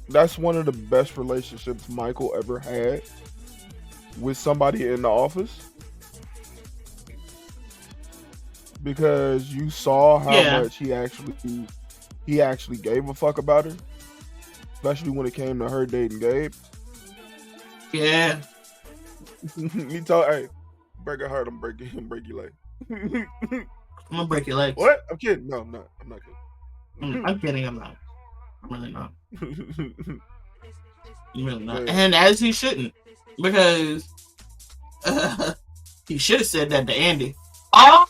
S2: that's one of the best relationships Michael ever had with somebody in the office. Because you saw how much he actually gave a fuck about her. Especially when it came to her dating Gabe.
S1: Yeah.
S2: He told, hey, break a heart, I'm break your leg.
S1: I'm gonna break your legs.
S2: What? I'm kidding. No, I'm not kidding.
S1: I'm kidding, I'm not. I'm really not. I'm really not. Yeah. And as he shouldn't. Because he should have said that to Andy. Oh,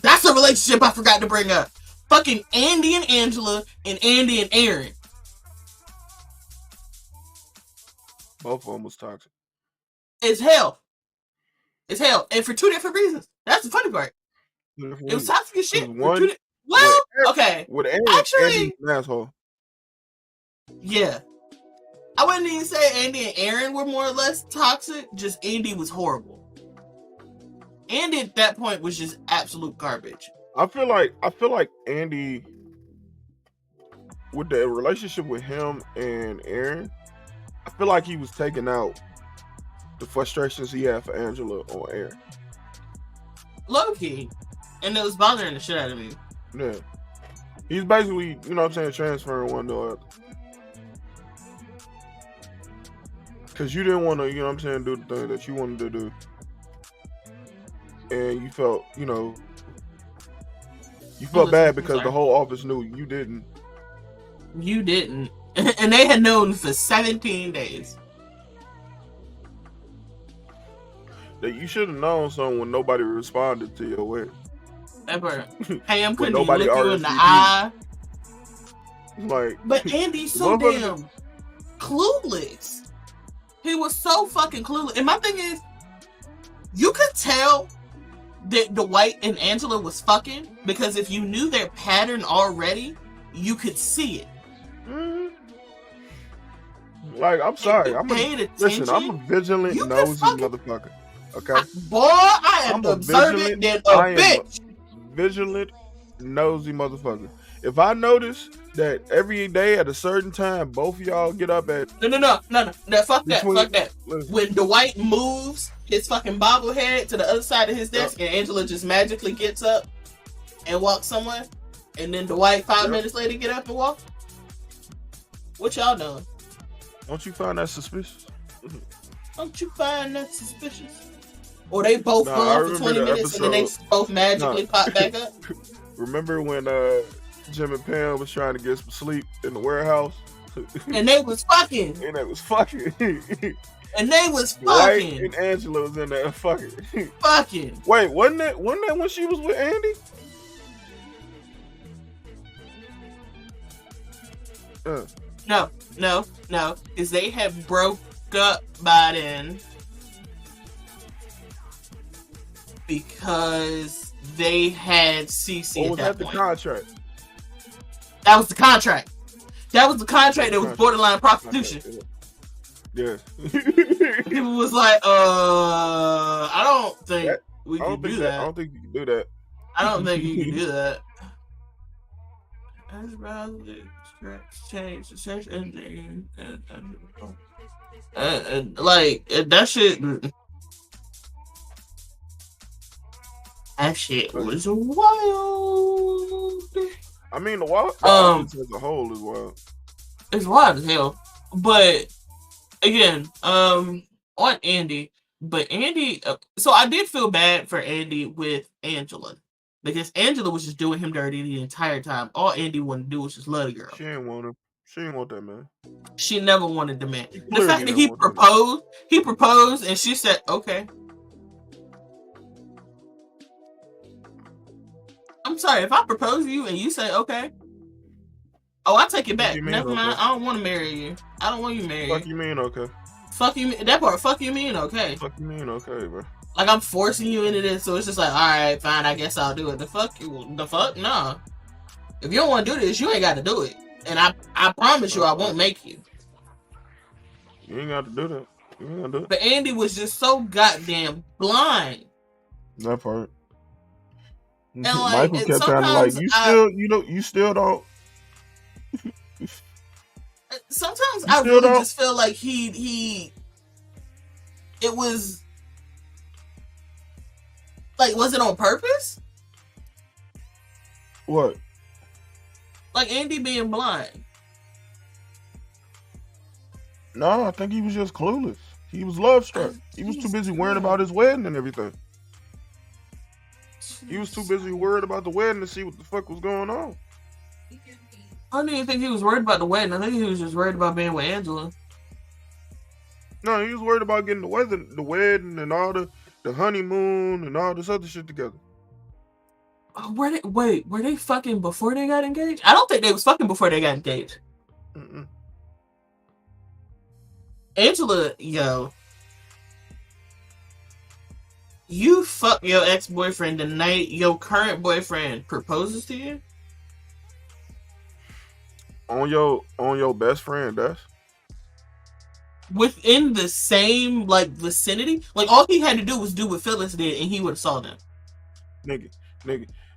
S1: that's a relationship I forgot to bring up. Fucking Andy and Angela and Andy and Aaron.
S2: Both of them was toxic.
S1: It's hell. It's hell. And for two different reasons. That's the funny part. It was toxic as shit. Okay.
S2: With Aaron,
S1: actually,
S2: Andy's an asshole.
S1: Yeah. I wouldn't even say Andy and Aaron were more or less toxic. Just Andy was horrible. Andy at that point was just absolute garbage.
S2: I feel like Andy, with the relationship with him and Aaron, I feel like he was taking out the frustrations he had for Angela on Aaron.
S1: Low key. And it was bothering the shit out of me.
S2: Yeah. He's basically, you know what I'm saying, transferring one to the other. Because you didn't want to, you know what I'm saying, do the thing that you wanted to do. And you felt, you felt bad because the whole office knew you didn't.
S1: You didn't. And they had known for 17 days.
S2: that you should have known something when nobody responded to your wedding.
S1: That part. Pam
S2: When
S1: couldn't even
S2: nobody
S1: look you in the
S2: RSVP'd.
S1: eye.
S2: Like,
S1: But Andy's so damn clueless. He was so fucking clueless. And my thing is, you could tell that Dwight and Angela was fucking because if you knew their pattern already, you could see it.
S2: Like, I'm sorry. Listen, I'm a vigilant, nosy motherfucker. Okay?
S1: Boy, I am observant than a bitch.
S2: Vigilant, nosy motherfucker. If I notice that every day at a certain time, both of y'all get up at...
S1: No. Fuck that. When Dwight moves his fucking bobblehead to the other side of his desk and Angela just magically gets up and walks somewhere, and then Dwight 5 minutes later get up and walk, what y'all doing?
S2: Don't you find that suspicious?
S1: Don't you find that suspicious? Or they both gone for 20 minutes and then they both magically pop back up?
S2: Remember when Jim and Pam was trying to get some sleep in the warehouse?
S1: And they was fucking.
S2: And they was fucking.
S1: Dwight
S2: and Angela was in there fucking.
S1: Fucking.
S2: Wait, wasn't that when she was with Andy?
S1: No. Because they have broke up by then. Because they had CC at that point.
S2: The contract?
S1: That was the contract. That was borderline prostitution.
S2: Yeah.
S1: People was like, I don't think we can do that.
S2: I don't think you can do that.
S1: I don't think you can do that. Change the search engine and like that shit. That shit was wild.
S2: I mean, the wild as a whole is wild.
S1: It's wild as hell. But again, on Andy, so I did feel bad for Andy with Angela. Because Angela was just doing him dirty the entire time. All Andy wanted to do was just love the girl.
S2: She didn't want him. She didn't want that man.
S1: She never wanted the man. The fact that he proposed, and she said, okay. I'm sorry, if I propose to you and you say, okay. Oh, I take it back. Never mind. I don't want to marry you. I don't want you to marry you.
S2: Fuck you mean, okay.
S1: Fuck you, that part, fuck you mean, okay.
S2: Fuck you mean, okay, bro.
S1: Like, I'm forcing you into this, so it's just like, alright, fine, I guess I'll do it. The fuck? Nah. If you don't want to do this, you ain't got to do it. And I promise you, I won't make you.
S2: You ain't got to do that. You ain't got to do it.
S1: But Andy was just so goddamn blind.
S2: That part.
S1: And like,
S2: Michael kept trying to like, you still don't.
S1: Sometimes I really just feel like it was like, was it on purpose?
S2: What?
S1: Like Andy being blind?
S2: No, I think he was just clueless. He was love struck. He was too busy worrying about his wedding and everything. He was too busy worried about the wedding to see what the fuck was going on.
S1: I don't even think he was worried about the wedding. I think he was just worried about being with Angela.
S2: No, he was worried about getting the wedding and all the honeymoon and all this other shit together.
S1: Were they fucking before they got engaged? I don't think they was fucking before they got engaged.
S2: Mm-mm.
S1: Angela, yo. You fuck your ex-boyfriend the night your current boyfriend proposes to you?
S2: On your best friend, that's
S1: within the same like vicinity. Like all he had to do was do what Phyllis did, and he would have saw them.
S2: Nigga,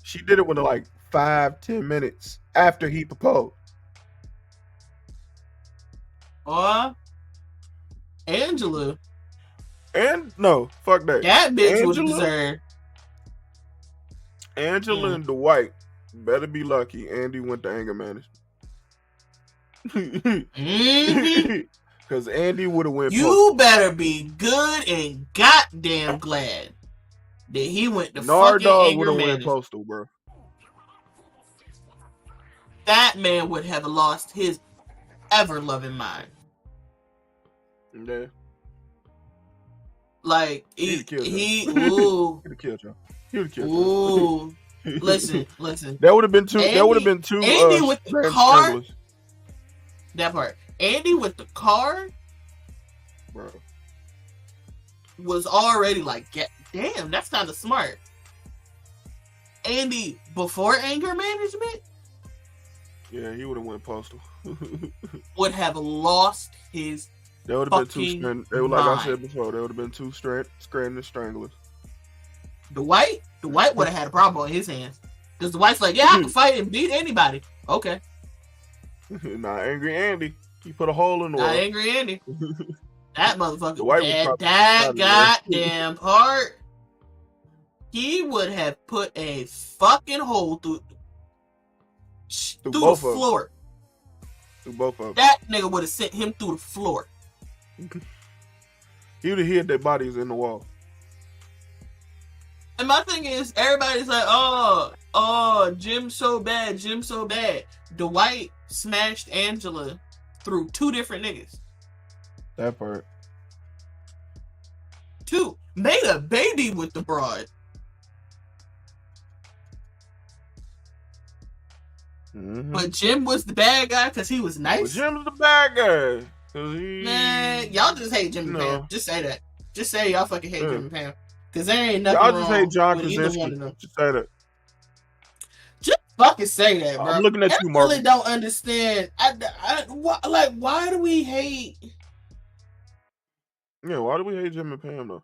S2: she did it within like 5-10 minutes after he proposed.
S1: Angela.
S2: And no, fuck that.
S1: That bitch was deserved.
S2: Angela and Dwight better be lucky Andy went to anger management. Because Andy would have went.
S1: You better be good and goddamn glad that he went to fucking anger management.
S2: Went postal, bro.
S1: That man would have lost his ever loving mind.
S2: Yeah.
S1: Like
S2: He'd have killed
S1: he
S2: y'all.
S1: ooh
S2: He'd have killed y'all. He'd have killed
S1: ooh.
S2: y'all.
S1: Listen.
S2: That would have been two. That would have been two.
S1: Andy with the
S2: grand
S1: car.
S2: stranglers.
S1: That part. Andy with the car,
S2: Bro.
S1: was already like, damn, that's kind of smart. Andy before anger management,
S2: Yeah, he would have went postal.
S1: would have lost his.
S2: That would have been two. They were like I said
S1: mind.
S2: before. They would have been two scranton stranglers.
S1: Dwight would have had a problem on his hands because Dwight's like, yeah, I can fight and beat anybody. Okay.
S2: Nah, angry Andy. He put a hole in the wall.
S1: Angry Andy. That motherfucker.
S2: Dwight
S1: That goddamn part. He would have put a fucking hole through the floor.
S2: Through both of them.
S1: That nigga would have sent him through the floor.
S2: He would have hid their bodies in the wall.
S1: And my thing is, everybody's like, oh, Jim's so bad. Dwight smashed Angela through two different niggas.
S2: That part.
S1: Two. Made a baby with the broad.
S2: Mm-hmm.
S1: But Jim was the bad guy because he was nice.
S2: Well, Jim's the bad guy.
S1: Man, y'all just hate Jim and Pam. Just say that. Just say y'all fucking hate Jim and Pam. Because there ain't nothing
S2: y'all
S1: wrong
S2: just hate John
S1: with either one of them.
S2: Just say that.
S1: Just fucking say that, bro.
S2: I'm looking at you, Mark.
S1: I really don't understand. Why do we hate?
S2: Yeah, why do we hate Jim and Pam though?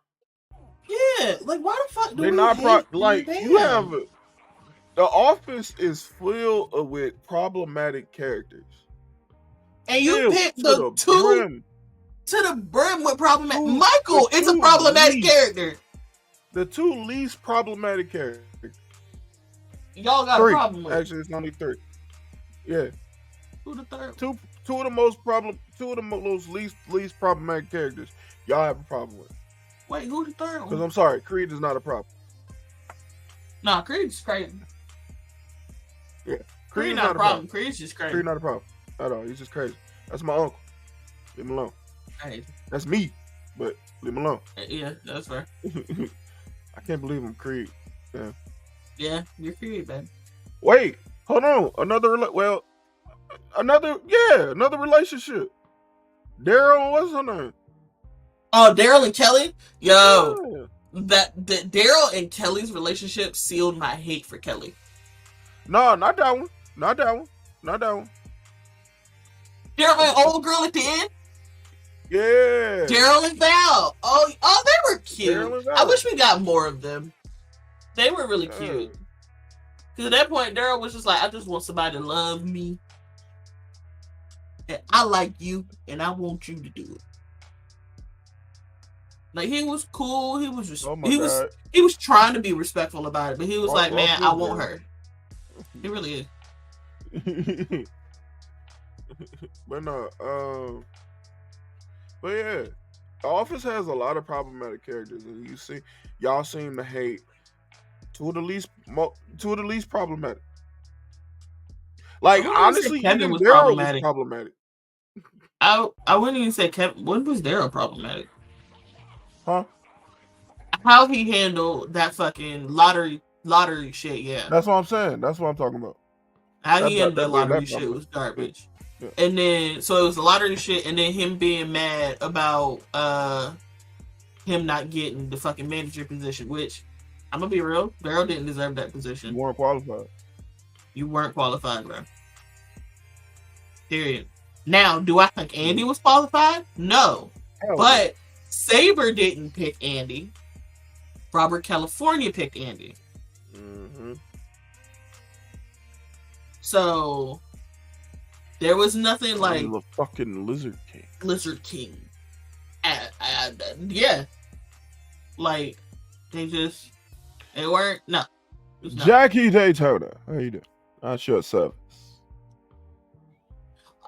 S1: Yeah, like why the fuck do
S2: They're
S1: we
S2: not
S1: hate
S2: like
S1: Pam?
S2: you have. The Office is filled with problematic characters,
S1: and you picked the two
S2: brim.
S1: To the brim with problematic. Michael is a problematic character.
S2: The two least problematic characters.
S1: Y'all got a problem with.
S2: Actually, it's only three. Yeah.
S1: Who the third?
S2: Two of the most least problematic characters. Y'all have a problem with.
S1: Wait, who the third one?
S2: Because I'm sorry, Creed is not a problem.
S1: Nah, Creed's crazy.
S2: Yeah.
S1: Creed not a problem. Creed's just crazy.
S2: Creed not a problem at all. He's just crazy. That's my uncle. Leave him alone.
S1: Crazy.
S2: That's me, but leave him alone.
S1: Yeah, that's fair.
S2: I can't believe I'm Creed. Yeah.
S1: Yeah, you're Creed, man.
S2: Wait, hold on. Another relationship. Daryl, what's her name?
S1: Oh, Daryl and Kelly? Yo, that Daryl and Kelly's relationship sealed my hate for Kelly.
S2: No, not that one. Daryl
S1: and old girl at the end?
S2: Yeah.
S1: Daryl and Val. Oh, they were cute. I wish we got more of them. They were really cute. Because at that point, Daryl was just like, I just want somebody to love me. And I like you, and I want you to do it. Like, he was cool. He was just, he was trying to be respectful about it, but he was like, man, I want her. He really is.
S2: But no, but yeah, The Office has a lot of problematic characters, and y'all seem to hate two of the least problematic. Like, honestly,
S1: Kevin was
S2: Daryl
S1: problematic.
S2: Was problematic.
S1: I wouldn't even say Kevin. When was Daryl problematic?
S2: Huh?
S1: How he handled that fucking lottery shit, yeah.
S2: That's what I'm saying. That's what I'm talking about.
S1: How he handled that lottery shit was garbage. Yeah. And then, so it was the lottery shit, and then him being mad about him not getting the fucking manager position, which, I'm gonna be real, Daryl didn't deserve that position.
S2: You weren't qualified.
S1: You weren't qualified, bro. Period. Now, do I think Andy was qualified? No. But Saber didn't pick Andy. Robert California picked Andy.
S2: Mm-hmm.
S1: So there was nothing like
S2: the fucking Lizard King.
S1: Yeah. Like they weren't. No.
S2: Jackie Daytona. How you doing? Not your service.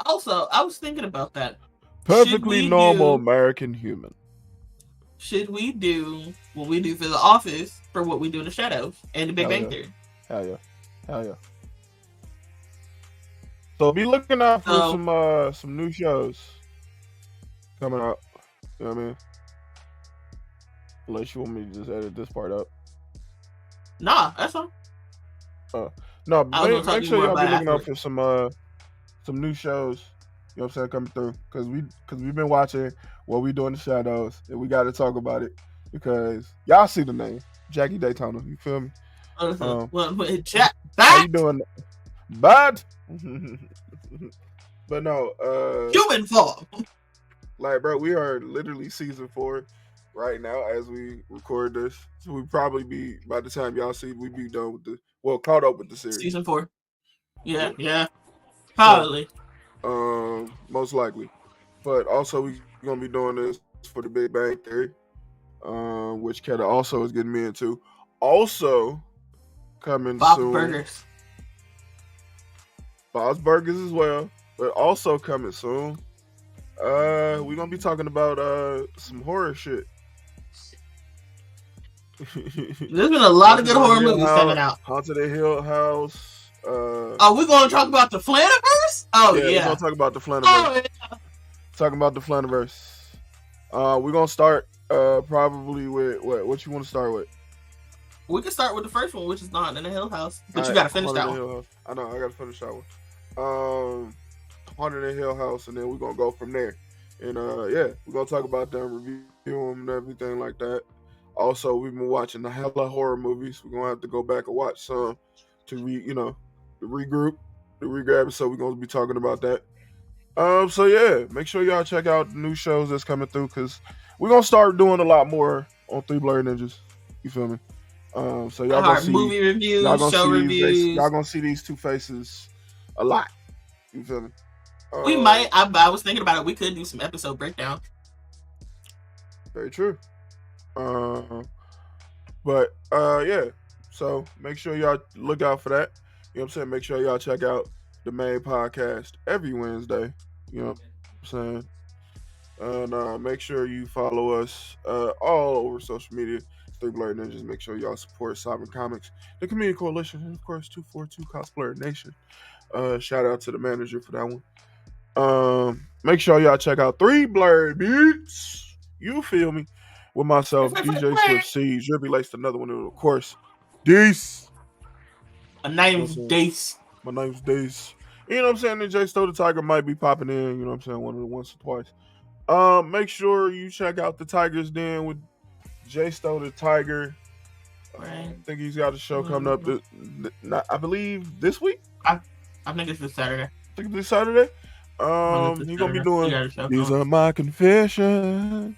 S1: Also, I was thinking about that.
S2: Perfectly normal American human.
S1: Should we do what we do for The Office for what we do in the Shadows and the Big Bang Theory?
S2: Hell yeah. So be looking out for some new shows coming up. You know what I mean? Unless you want me to just edit this part up.
S1: Nah, that's fine.
S2: No,
S1: make
S2: sure y'all be looking out for some new shows. You know what I'm saying, coming through, because we've been watching What We Do in the Shadows, and we got to talk about it because y'all see the name Jackie Daytona. You feel me?
S1: Jack,
S2: how you doing? But but no,
S1: human form.
S2: Like, bro, we are literally season 4 right now as we record this. So we probably be, by the time y'all see, we be done with caught up with the series.
S1: Season 4. Yeah. Probably.
S2: So, most likely. But also we gonna be doing this for the Big Bang Theory, which Keta also is getting me into. Also coming
S1: Bob's
S2: soon.
S1: Burgers.
S2: Bob's Burgers as well. But also coming soon. We're gonna be talking about some horror shit.
S1: There's been a lot of good horror movies coming out.
S2: Haunted at Hill House.
S1: We're gonna talk about the Flaniverse? Oh yeah.
S2: We're gonna talk about the Flaniverse.
S1: Oh, yeah.
S2: Talking about the Flaniverse. We're gonna start probably with what you want to start with.
S1: We can start with the first one, which is Haunted in the Hill House. But you gotta finish that one.
S2: I know, I gotta finish that one. Haunted in Hill House, and then we're gonna go from there. And we're gonna talk about them, review them, and everything like that. Also, we've been watching the hella horror movies. We're gonna have to go back and watch some to regroup, the regrab. So we're gonna be talking about that. Make sure y'all check out the new shows that's coming through, because we're gonna start doing a lot more on 3 Blerd Ninjas. You feel me? So y'all gonna see
S1: movie reviews, show reviews.
S2: Y'all gonna see these two faces a lot. You feel me?
S1: We might. I was thinking about it. We could do some episode breakdown.
S2: Very true. So make sure y'all look out for that. You know what I'm saying? Make sure y'all check out the main podcast every Wednesday. You know what I'm saying? And make sure you follow us all over social media. 3 Blerd Ninjas. Make sure y'all support Sovereign Comics, the Community Coalition, and of course 242 Cosplayer Nation. Shout out to the manager for that one. Make sure y'all check out 3 Blerd Beats. You feel me? With myself, DJ Swift C, Drippy Laced another one, and of course, Deece.
S1: My name's Deece.
S2: My name's Deece. You know what I'm saying? And J Stow the Tiger might be popping in, you know what I'm saying, once or twice. Make sure you check out the Tiger's Den with J Stow the Tiger.
S1: Right.
S2: I think he's got a show coming up, I believe, this week?
S1: I think it's this Saturday.
S2: I think it's this Saturday. He's going to be doing These Are My Confessions.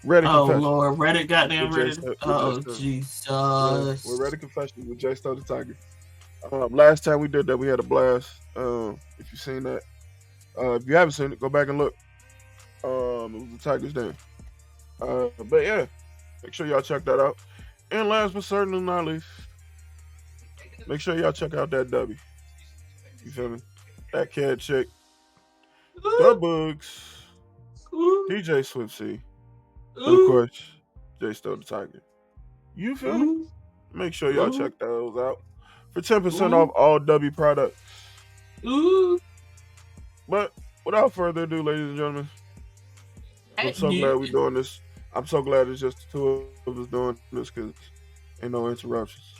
S2: Reddit Confessions.
S1: Oh, Lord. Reddit, goddamn Reddit. Oh, Jesus.
S2: We're Reddit Confessions with J Stow the Tiger. Last time we did that, we had a blast. If you've seen that. If you haven't seen it, go back and look. It was the Tiger's Den. But yeah, make sure y'all check that out. And last but certainly not least, make sure y'all check out that W. You feel me? That cat chick. The Books. DJ Swift C. And of course, J Stow the Tiger. You feel me? Make sure y'all check those out for 10% off all W products. But without further ado, ladies and gentlemen, I'm so glad we're doing this. I'm so glad it's just the two of us doing this, because ain't no interruptions.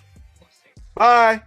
S2: Bye.